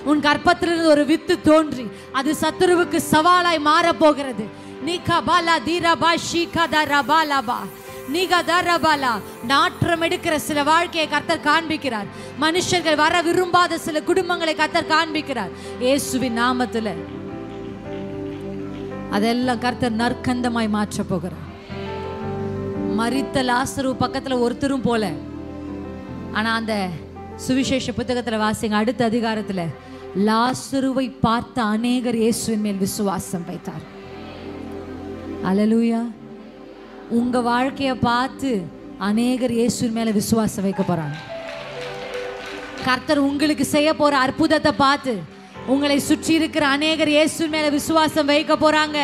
உன் கற்பத்திலிருந்து ஒரு வித்து தோன்றி அது சத்துருவுக்கு சவாலாய் மாறப்போகிறது. நாற்றம் எடுக்கிற சில வாழ்க்கையை கர்த்தர் காண்பிக்கிறார். மனுஷர்கள் வர விரும்பாத சில குடும்பங்களை கர்த்தர் காண்பிக்கிறார் இயேசுவின் நாமத்துல. அதெல்லாம் கர்த்தர் நற்கந்தமாய் மாற்ற போகிறார். மரித்த லாசரு பக்கத்துல ஒருத்தரும் போல. ஆனா அந்த சுவிசேஷ புத்தகத்துல வாசிங்க, அடுத்த அதிகாரத்துல லாசருவை பார்த்த அநேகர் இயேசுவின் மேல் விசுவாசம் வைத்தார். அல்லேலூயா. உங்க வாழ்க்கையை பார்த்து அநேகர் இயேசுவின் மேல விசுவாசம் வைக்க போறாங்க. கர்த்தர் உங்களுக்கு செய்ய போற அற்புதத்தை பார்த்து உங்களை சுற்றி இருக்கிற அநேகர் இயேசுவின் மேல விசுவாசம் வைக்க போறாங்க.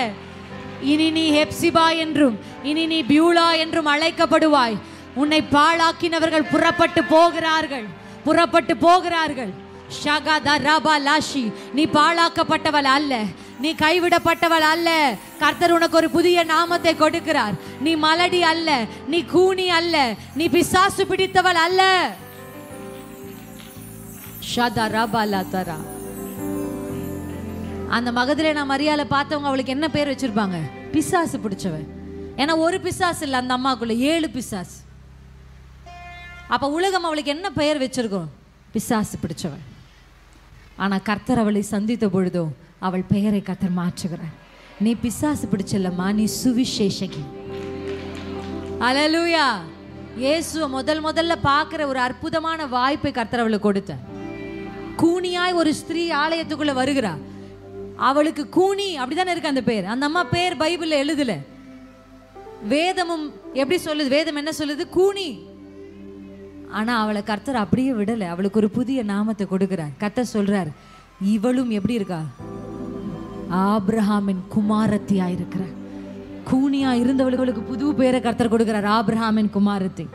இனி நீ ஹெப்சிபா என்றும் இனி நீ பியூலா என்றும் அழைக்கப்படுவாய். உன்னை பாழாக்கினவர்கள் புறப்பட்டு போகிறார்கள். நீ பாழாக்கப்பட்டவள் அல்ல, நீ கைவிடப்பட்டவள் அல்ல. கர்த்தர் உனக்கு ஒரு புதிய நாமத்தை கொடுக்கிறார். நீ மலடி அல்ல, நீ கூனி அல்ல, நீ பிசாசு பிடித்தவள் அல்ல. அந்த மகதலேனா மரியாளை பார்த்தவங்க அவளுக்கு என்ன பேர் வச்சிருப்பாங்க? பிசாசு பிடிச்சவன். ஏன்னா ஒரு பிசாசு இல்லை அந்த அம்மாக்குள்ள, 7 பிசாசு. அப்ப உலகம் அவளுக்கு என்ன பெயர் வச்சிருக்கோம்? பிசாசு பிடிச்சவள். ஆனா கர்த்தர் அவளை சந்தித்த பொழுதோ அவள் பெயரை கர்த்தர் மாற்றுகிறார். நீ பிசாசு பிடிச்சல்லம்மா, நீ சுவிசேஷகி. அல்லேலூயா. இயேசுவை முதல்ல பார்க்கிற ஒரு அற்புதமான வாய்ப்பை கர்த்தர் அவளுக்கு கொடுத்தார். கூனியாய் ஒரு ஸ்திரீ ஆலயத்துக்குள்ள வருகிறா. அவளுக்கு கூனி அப்படிதானே இருக்கு அந்த பேர். அந்த அம்மா பேர் பைபிள்ல எழுதல. வேதமும் எப்படி சொல்லுது? வேதம் என்ன சொல்லுது? கூனி. ஆனா அவளை கர்த்தர் அப்படியே விடல. அவளுக்கு ஒரு புதிய நாமத்தை கொடுக்கிறார். கர்த்தர் சொல்றார், இவளும் எப்படி இருக்கா? ஆபிரகாமின் குமாரத்தியா இருக்கிற. கூனியா இருந்தவளுக்கு புது பேரை கர்த்தர் கொடுக்கிறார், ஆபிரகாமின் குமாரத்தி.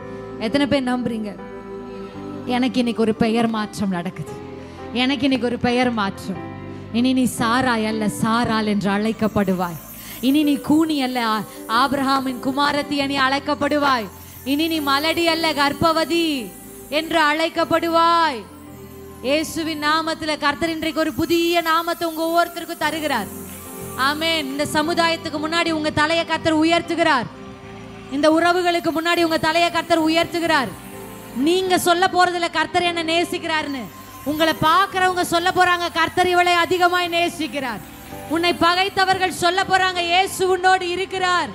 எத்தனை பேர் நம்புறீங்க? எனக்கு இன்னைக்கு ஒரு பெயர் மாற்றம் நடக்குது. எனக்கு இன்னைக்கு ஒரு பெயர் மாற்றம். இனி நீ சாராய் அல்ல, சாராள் என்று அழைக்கப்படுவாய். இனி நீ கூனி அல்ல, ஆபிரகாமின் குமாரத்தி நீ அழைக்கப்படுவாய். இனி நீ மலடி அல்ல, கர்ப்பவதி என்று அழைக்கப்படுவாய். இயேசுவின் நாமத்துல கர்த்தர் இன்றைக்கு ஒரு புதிய நாமத்தை உங்க ஒவ்வொருத்தருக்கும் தருகிறார். ஆமென். இந்த சமுதாயத்துக்கு முன்னாடி உங்க தலையை கர்த்தர் உயர்த்துகிறார். இந்த உறவுகளுக்கு முன்னாடி உங்க தலையை கர்த்தர் உயர்த்துகிறார். நீங்க சொல்ல போறதுல கர்த்தர் என்ன நேசிக்கிறார்னு உங்களை பார்க்கிறவங்க சொல்ல போறாங்க, கர்த்தர் இவளை அதிகமாய் நேசிக்கிறார். உன்னை பகைத்தவர்கள் சொல்ல போறாங்க, இயேசு உன்னோடு இருக்கிறார்.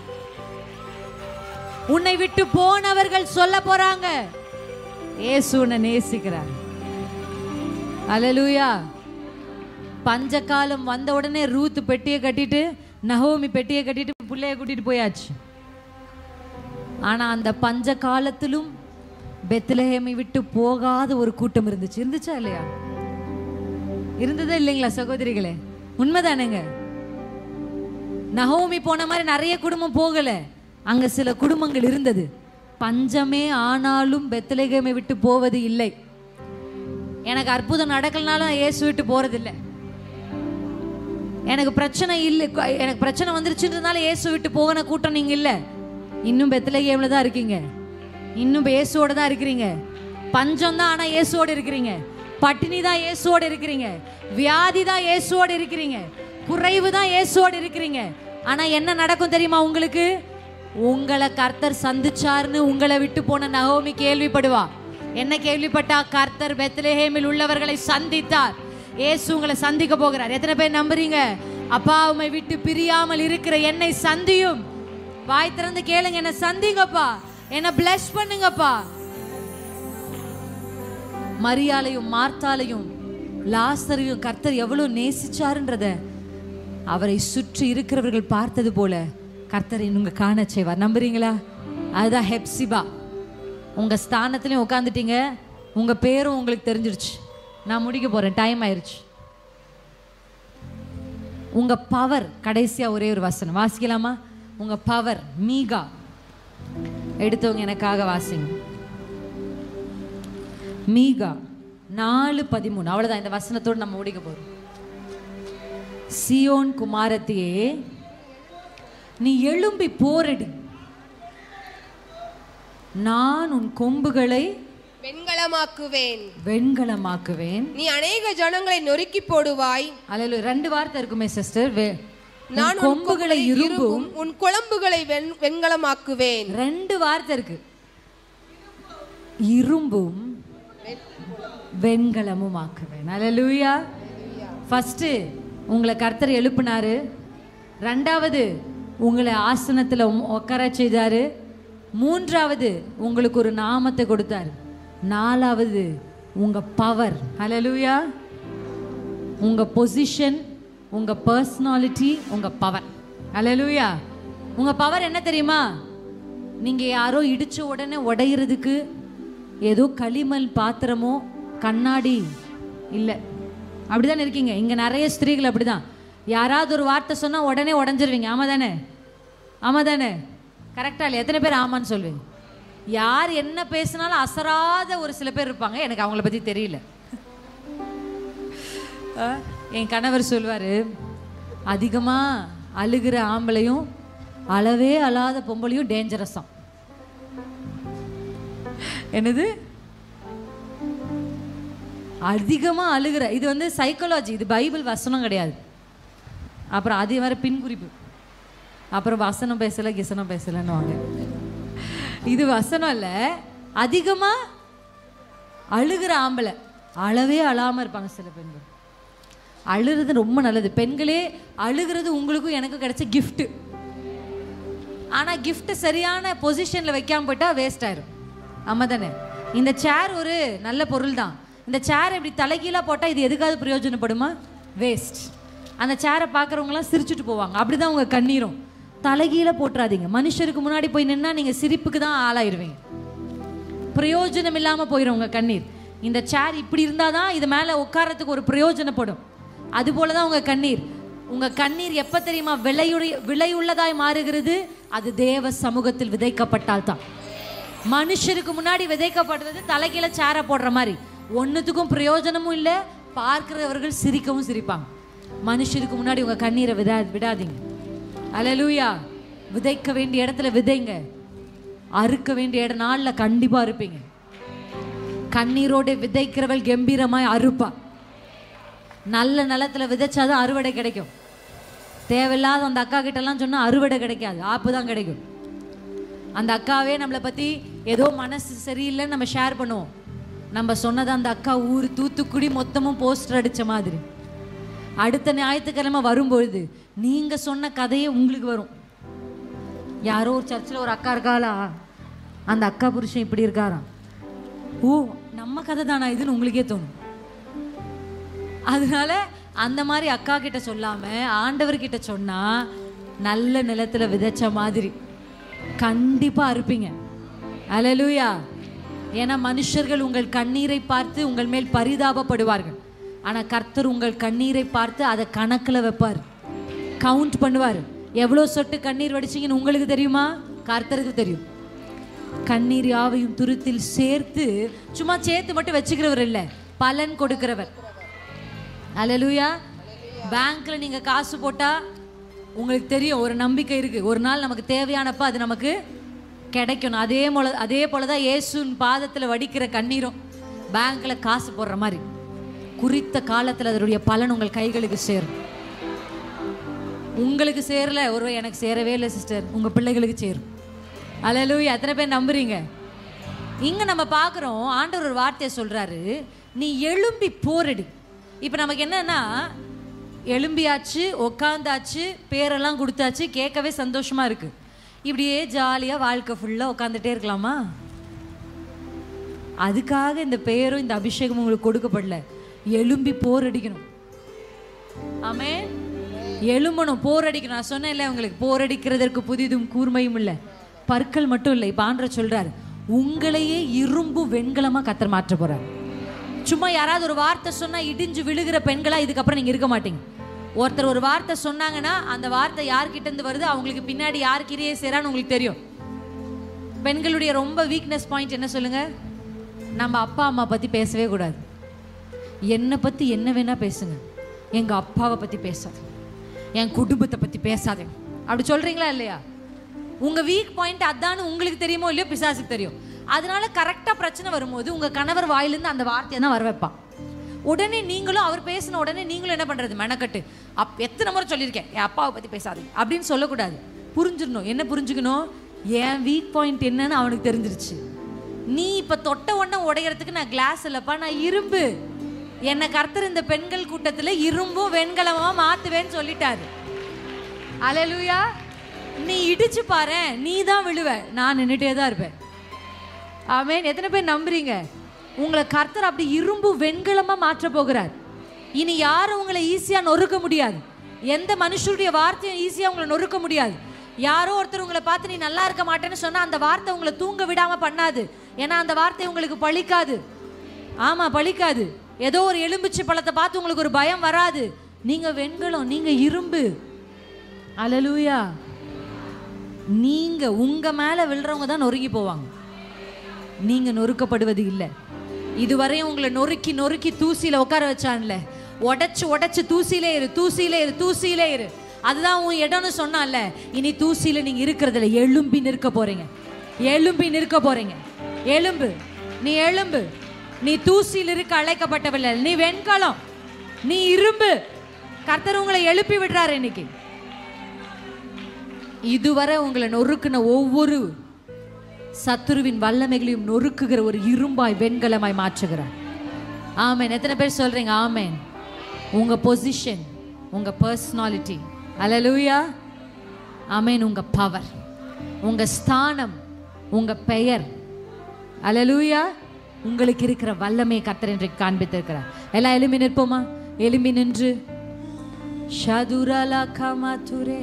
உன்னை விட்டு போனவர்கள் சொல்ல போறாங்க, இயேசு உன்னை நேசிக்கிறார். அல்லேலூயா. பஞ்சகாலம் வந்த உடனே ரூத் பெட்டியை கட்டிட்டு, நகோமி பெட்டியை கட்டிட்டு பிள்ளைய கூட்டிட்டு போயாச்சு. ஆனா அந்த பஞ்ச காலத்திலும் பெத்லஹேமை விட்டு போகாத ஒரு கூட்டம் இருந்துச்சு. இருந்துச்சா இல்லையா? இருந்ததா இல்லைங்களா சகோதரிகளே? உண்மைதானேங்க. நகோமி போன மாதிரி நிறைய குடும்பம் போகல, அங்க சில குடும்பங்கள் இருந்தது. பஞ்சமே ஆனாலும் பெத்லஹேமை விட்டு போவது இல்லை. எனக்கு அற்புதம் நடக்கலனாலும் இயேசு விட்டு போறதில்லை. எனக்கு பிரச்சனை இல்லை, எனக்கு பிரச்சனை வந்துருச்சுன்றதுனால இயேசு விட்டு போகிற கூட்டம் நீங்க இல்லை. இன்னும் பெத்லஹேம்ல தான் இருக்கீங்க, இன்னும் இயேசுவோட தான் இருக்கிறீங்க. பஞ்சம் தான், ஆனா இயேசுவோட இருக்கிறீங்க. பட்டினி தான், இயேசுவோட இருக்கிறீங்க. வியாதி தான், இயேசுவோட இருக்கிறீங்க. குறைவு தான், இயேசுவோட இருக்கிறீங்க. ஆனா என்ன நடக்கும் தெரியுமா உங்களுக்கு? உங்களை கர்த்தர் சந்திச்சார்னு உங்களை விட்டு போன நகோமி கேள்விப்படுவா. என்ன கேள்விப்பட்டா? கர்த்தர் பெத்லஹேமில் உள்ளவர்களை சந்தித்தார். இயேசு உங்களை சந்திக்க போகிறார். எத்தனை பேர் நம்புறீங்க? அப்பா, உம்மை விட்டு பிரியாமல் இருக்கிற என்னை சந்தியும். வாய் திறந்து கேளுங்க, என்ன சந்திங்கப்பா, என்ன பிளஸ் பண்ணுங்கப்பா. மரியாளையும் மார்த்தாளையும் லாசரையும் கர்த்தர் எவ்வளவு நேசிச்சாருன்றத அவரை சுற்றி இருக்கிறவர்கள் பார்த்தது போல கர்த்தரை உங்க காண செய்வார். நம்புறீங்களா? அதுதான் ஹெப்சிபா. உங்க ஸ்தானத்திலையும் உட்காந்துட்டீங்க, உங்க பேரும் உங்களுக்கு தெரிஞ்சிருச்சு. நான் முடிக்க போறேன், டைம் ஆயிருச்சு. உங்க பவர், கடைசியா ஒரே ஒரு வசனம் வாசிக்கலாமா? உங்க பவர். மீகா எடுத்தவங்க எனக்காக வாசிங்க. மீகா 4:13. அவ்வளவுதான், இந்த வசனத்தோடு நம்ம முடிக்க போறோம். சியோன் குமாரத்தியே, நீ எழும்பி போரடி, நான் உன் கொம்புகளை வெண்கலமாக்குவேன், வெண்கலமாக்குவேன். நீ அநேக ஜனங்களை நொறுக்கி போடுவாய். அல்லேலூயா. 2 வார்த்தை இருக்குமே சிஸ்டர். நான் கொம்புகளை இரும்பும் உன் குளம்புகளை வெண்கலமாக்குவேன். 2 வார்த்தை இருக்கு. இரும்பும் வெண்கலமும் ஆக்குவேன். அல்லேலூயா. ஃபர்ஸ்ட் உங்களை கர்த்தர் எழுப்பினாரு. 2வது உங்களை ஆசனத்துல உட்கார செய்தாரு. 3வது உங்களுக்கு ஒரு நாமத்தை கொடுத்தாரு. 4வது உங்க பவர். அல்லேலூயா. உங்க பொசிஷன், உங்க பர்சனாலிட்டி, உங்க பவர். அல்லேலூயா. உங்க பவர் என்ன தெரியுமா? நீங்க யாரோ இடிச்ச உடனே உடையிறதுக்கு ஏதோ களிமண் பாத்திரமோ கண்ணாடி இல்லை. அப்படிதான் இருக்கீங்க. இங்க நிறைய ஸ்திரீகள் அப்படிதான். யாராவது ஒரு வார்த்தை சொன்னா உடனே உடஞ்சிருவீங்க. ஆமா தானே? ஆமா தானே? கரெக்டா இல்லையா? எத்தனை பேர் ஆமான்னு சொல்லுவீங்க? யார் என்ன பேசினாலும் அசராத ஒரு சில பேர் இருப்பாங்க. எனக்கு அவங்கள பத்தி தெரியல. என் கணவர் சொல்வாரு, அதிகமா அழுகிற ஆம்பளையும் அளவே அழாத பொம்பளையும் டேஞ்சரஸாம். என்னது? அதிகமா அழுகிற, இது வந்து சைக்காலஜி, இது பைபிள் வசனம் கிடையாது. அப்புறம் அது வர பின்குறிப்பு. அப்புறம் வசனம் பேசல கிசனம் பேசலன்னு வாங்க. இது வசனம் இல்ல. அதிகமா அழுகிற ஆம்பளை அளவே அழாம இருப்பாங்க சில பெண்கள். அழுகிறது ரொம்ப நல்லது. பெண்களே, அழுகிறது உங்களுக்கும் எனக்கும் கிடைச்ச கிஃப்ட். ஆனா கிஃப்ட் சரியான பொசிஷன்ல வைக்காம போயிட்டா வேஸ்ட் ஆயிரும். ஆமா தானே? இந்த சேர் ஒரு நல்ல பொருள் தான். இந்த சேரை இப்படி தலைகீழாக போட்டால் இது எதுக்காவது பிரயோஜனப்படுமா? வேஸ்ட். அந்த சேரை பார்க்குறவங்களாம் சிரிச்சுட்டு போவாங்க. அப்படி தான் உங்கள் கண்ணீரும். தலைகீழ போட்டுறாதீங்க. மனுஷருக்கு முன்னாடி போய் நின்னா நீங்கள் சிரிப்புக்கு தான் ஆளாயிருவீங்க. பிரயோஜனம் இல்லாமல் போயிடும் உங்கள் கண்ணீர். இந்த சேர் இப்படி இருந்தால் தான் இது மேலே உட்காரத்துக்கு ஒரு பிரயோஜனப்படும். அதுபோல தான் உங்கள் கண்ணீர். உங்கள் கண்ணீர் எப்போ தெரியுமா விலையுள்ளதாய் மாறுகிறது? அது தேவ சமூகத்தில் விதைக்கப்பட்டால் தான். மனுஷருக்கு முன்னாடி விதைக்கப்படுறது தலைகீழ சேரை போடுற மாதிரி, ஒன்றுத்துக்கும் பிரயோஜனமும் இல்லை, பார்க்கிறவர்கள் சிரிக்கவும் சிரிப்பாங்க. மனுஷருக்கு முன்னாடி உங்கள் கண்ணீரை விடாதீங்க. அல்லேலூயா. விதைக்க வேண்டிய இடத்துல விதைங்க. அறுக்க வேண்டிய நாளில் கண்டிப்பாக அறுப்பீங்க. கண்ணீரோடு விதைக்கிறவள் கம்பீரமாய் அறுப்பா. நல்ல நிலத்தில் விதைச்சாதான் அறுவடை கிடைக்கும். தேவையில்லாத அந்த அக்கா கிட்டலாம் சொன்னால் அறுவடை கிடைக்காது, ஆப்பு தான் கிடைக்கும். அந்த அக்காவே நம்மளை பற்றி ஏதோ மனசு சரியில்லைன்னு நம்ம ஷேர் பண்ணுவோம். நம்ம சொன்னதை அந்த அக்கா ஊர் தூத்துக்குடி மொத்தமும் போஸ்டர் அடித்த மாதிரி அடுத்த ஞாயிற்றுக்கிழமை வரும்பொழுது நீங்கள் சொன்ன கதையே உங்களுக்கு வரும். யாரோ ஒரு சர்ச்சில் ஒரு அக்கா இருக்காளா, அந்த அக்கா புருஷன் இப்படி இருக்காராம், ஓ நம்ம கதை தானா இதுன்னு உங்களுக்கே தோணும். அதனால அந்த மாதிரி அக்கா கிட்ட சொல்லாமல் ஆண்டவர்கிட்ட சொன்னால் நல்ல நிலத்தில் விதைச்ச மாதிரி கண்டிப்பாக அறுப்பீங்க. அல்லேலூயா. ஏன்னா மனுஷர்கள் உங்கள் கண்ணீரை பார்த்து உங்கள் மேல் பரிதாபப்படுவார்கள். ஆனால் கர்த்தர் உங்கள் கண்ணீரை பார்த்து அதை கணக்கில் வைப்பார், கவுண்ட் பண்ணுவார். எவ்வளோ சொட்டு கண்ணீர் வடிச்சிங்கன்னு உங்களுக்கு தெரியுமா? கர்த்தருக்கு தெரியும். கண்ணீர் யாவையும் துருத்தில் சேர்த்து, சும்மா சேர்த்து மட்டும் வச்சுக்கிறவர் இல்லை, பலன் கொடுக்கிறவர். அல்லேலூயா. பேங்க்ல நீங்க காசு போட்டா உங்களுக்கு தெரியும், ஒரு நம்பிக்கை இருக்கு, ஒரு நாள் நமக்கு தேவையானப்ப அது நமக்கு கிடைக்கணும். அதே போலதான் இயேசுவின் பாதத்தில் வடிக்கிற கண்ணீரும் பேங்க்ல காசு போடுற மாதிரி குறித்த காலத்தில் அதனுடைய பலன் உங்கள் கைகளுக்கு சேரும். உங்களுக்கு சேரல, ஒரு எனக்கு சேரவே இல்லை சிஸ்டர், உங்க பிள்ளைகளுக்கு சேரும். அல்லேலூயா. எத்தனை பேர் நம்புறீங்க? இங்க நம்ம பார்க்குறோம், ஆண்டவர் ஒரு வார்த்தையை சொல்றாரு, நீ எழும்பி போரடி. இப்போ நமக்கு என்னன்னா, எழும்பியாச்சு, உட்காந்தாச்சு, பேரெல்லாம் கொடுத்தாச்சு, கேட்கவே சந்தோஷமா இருக்கு. இப்படியே ஜாலியாக வாழ்க்கை ஃபுல்லாக உட்காந்துட்டே இருக்கலாமா? அதுக்காக இந்த பெயரும் இந்த அபிஷேகமும் உங்களுக்கு கொடுக்கப்படல. எழும்பி போர் அடிக்கணும். ஆமென். எழும்பணும், போர் அடிக்கணும். நான் சொன்னேன்ல உங்களுக்கு, போர் அடிக்கிறதற்கு புதிதும் கூர்மையும் இல்லை, பற்கள் மட்டும் இல்லை. இப்போ ஆண்டவர் சொல்றாரு, உங்களையே இரும்பு வெண்கலமா கர்த்தர் மாற்ற போறார். சும்மா யாராவது ஒரு வார்த்தை சொன்னா இடிஞ்சு விழுகிற பெண்களா இதுக்கப்புறம் நீங்க இருக்க மாட்டீங்க. ஒருத்தர் ஒரு வார்த்தை சொன்னாங்கன்னா அந்த வார்த்தை யார்கிட்ட இருந்து வருது, அவங்களுக்கு பின்னாடி யார் கிரியை செய்றான்னு உங்களுக்கு தெரியும். பெண்களுடைய ரொம்ப வீக்னஸ் பாயிண்ட் என்ன சொல்லுங்க? நம்ம அப்பா அம்மா பத்தி பேசவே கூடாது. என்னை பத்தி என்ன வேணா பேசுங்க, எங்க அப்பாவை பத்தி பேசாது, என் குடும்பத்தை பத்தி பேசாதே. அப்படி சொல்றீங்களா இல்லையா? உங்க வீக் பாயிண்ட் அதான்னு உங்களுக்கு தெரியுமோ இல்லையோ, பிசாசுக்கு தெரியும். அதனால கரெக்டா பிரச்சனை வரும்போது உங்க கணவர் வாயிலிருந்து அந்த வார்த்தையை தான் வர வைப்பான். உடனே நீங்களும், அவர் பேசின உடனே நீங்களும் என்ன பண்றது, மெனக்கட்டு எத்தனை முறை சொல்லியிருக்கேன், என் அப்பாவை பத்தி பேசாது அப்படின்னு சொல்லக்கூடாது. புரிஞ்சிடணும். என்ன புரிஞ்சுக்கணும்? என் வீக் பாயிண்ட் என்னன்னு அவனுக்கு தெரிஞ்சிருச்சு. நீ இப்ப தொட்ட உடனே உடையறதுக்கு நான் கிளாஸ் இல்லப்பா, நான் இரும்பு. என்னை கர்த்தர் இந்த பெண்கள் கூட்டத்துல இரும்பும் வெண்கலமா மாத்துவேன்னு சொல்லிட்டாரு. அல்லேலூயா. நீ இடிச்சு பாரு, நீ தான் விழுவ, நான் நின்றுட்டே தான் இருப்பேன். ஆமென். எத்தனை பேர் நம்புறீங்க? உங்களை கர்த்தர் அப்படி இரும்பு வெண்கலமா மாற்ற போகிறார். இனி யாரும் உங்களை ஈஸியா நொறுக்க முடியாது. எந்த மனுஷருடைய வார்த்தையும் ஈஸியா உங்களை நொறுக்க முடியாது. யாரோ ஒருத்தர் உங்களை பார்த்து நீ நல்லா இருக்க மாட்டேன்னு சொன்னா அந்த வார்த்தை உங்களை தூங்க விடாம பண்ணாது. ஏன்னா அந்த வார்த்தை உங்களுக்கு பலிக்காது. ஆமா, பலிக்காது. ஏதோ ஒரு எலும்பிச்சை பழத்தை பார்த்து உங்களுக்கு ஒரு பயம் வராது. நீங்க வெண்கலம், நீங்க இரும்பு. அல்லேலூயா. நீங்க உங்க மேல விழுறவங்க தான் நொறுங்கி போவாங்க, நீங்க நொறுக்கப்படுவது இல்லை. இதுவரையும் உங்களை நொறுக்கி நொறுக்கி தூசியில உட்கார வச்சான்ல, உடைச்சு உடைச்சு தூசியிலே இரு, தூசியிலே இரு, தூசியிலே இரு, அதுதான் உன் இடம்னு சொன்னான்ல. இனி தூசியில நீங்க இருக்கிறதுல எழும்பி நிற்க போறீங்க. எழும்பி நிற்க போறீங்க. எலும்பு, நீ எழும்பு. நீ தூசியில் இருக்க அழைக்கப்பட்டவில்லை, நீ வெண்கலம், நீ இரும்பு. கர்த்தர் உங்களை எழுப்பி விடுறாரு இன்னைக்கு. இதுவரை உங்களை நொறுக்குன ஒவ்வொரு சத்துருவின் வல்லமைகளையும் நொறுக்குகிற ஒரு இரும்பாய் வெண்கலமாய் மாற்றுகிறார். ஆமென். எத்தனை பேர் சொல்றீங்க ஆமென்? உங்க பொசிஷன், உங்க பர்சனாலிட்டி, அல்லேலூயா, ஆமென், உங்க பவர், உங்க ஸ்தானம், உங்க பெயர், அல்லேலூயா, உங்களுக்கு இருக்கிற வல்லமை கர்த்தர் இன்றைக்கு காண்பித்திருக்கிறார். எல்லாம் எழும்பி நிற்போமா? எழும்பி நின்று ஷதுரலா கமாதுரே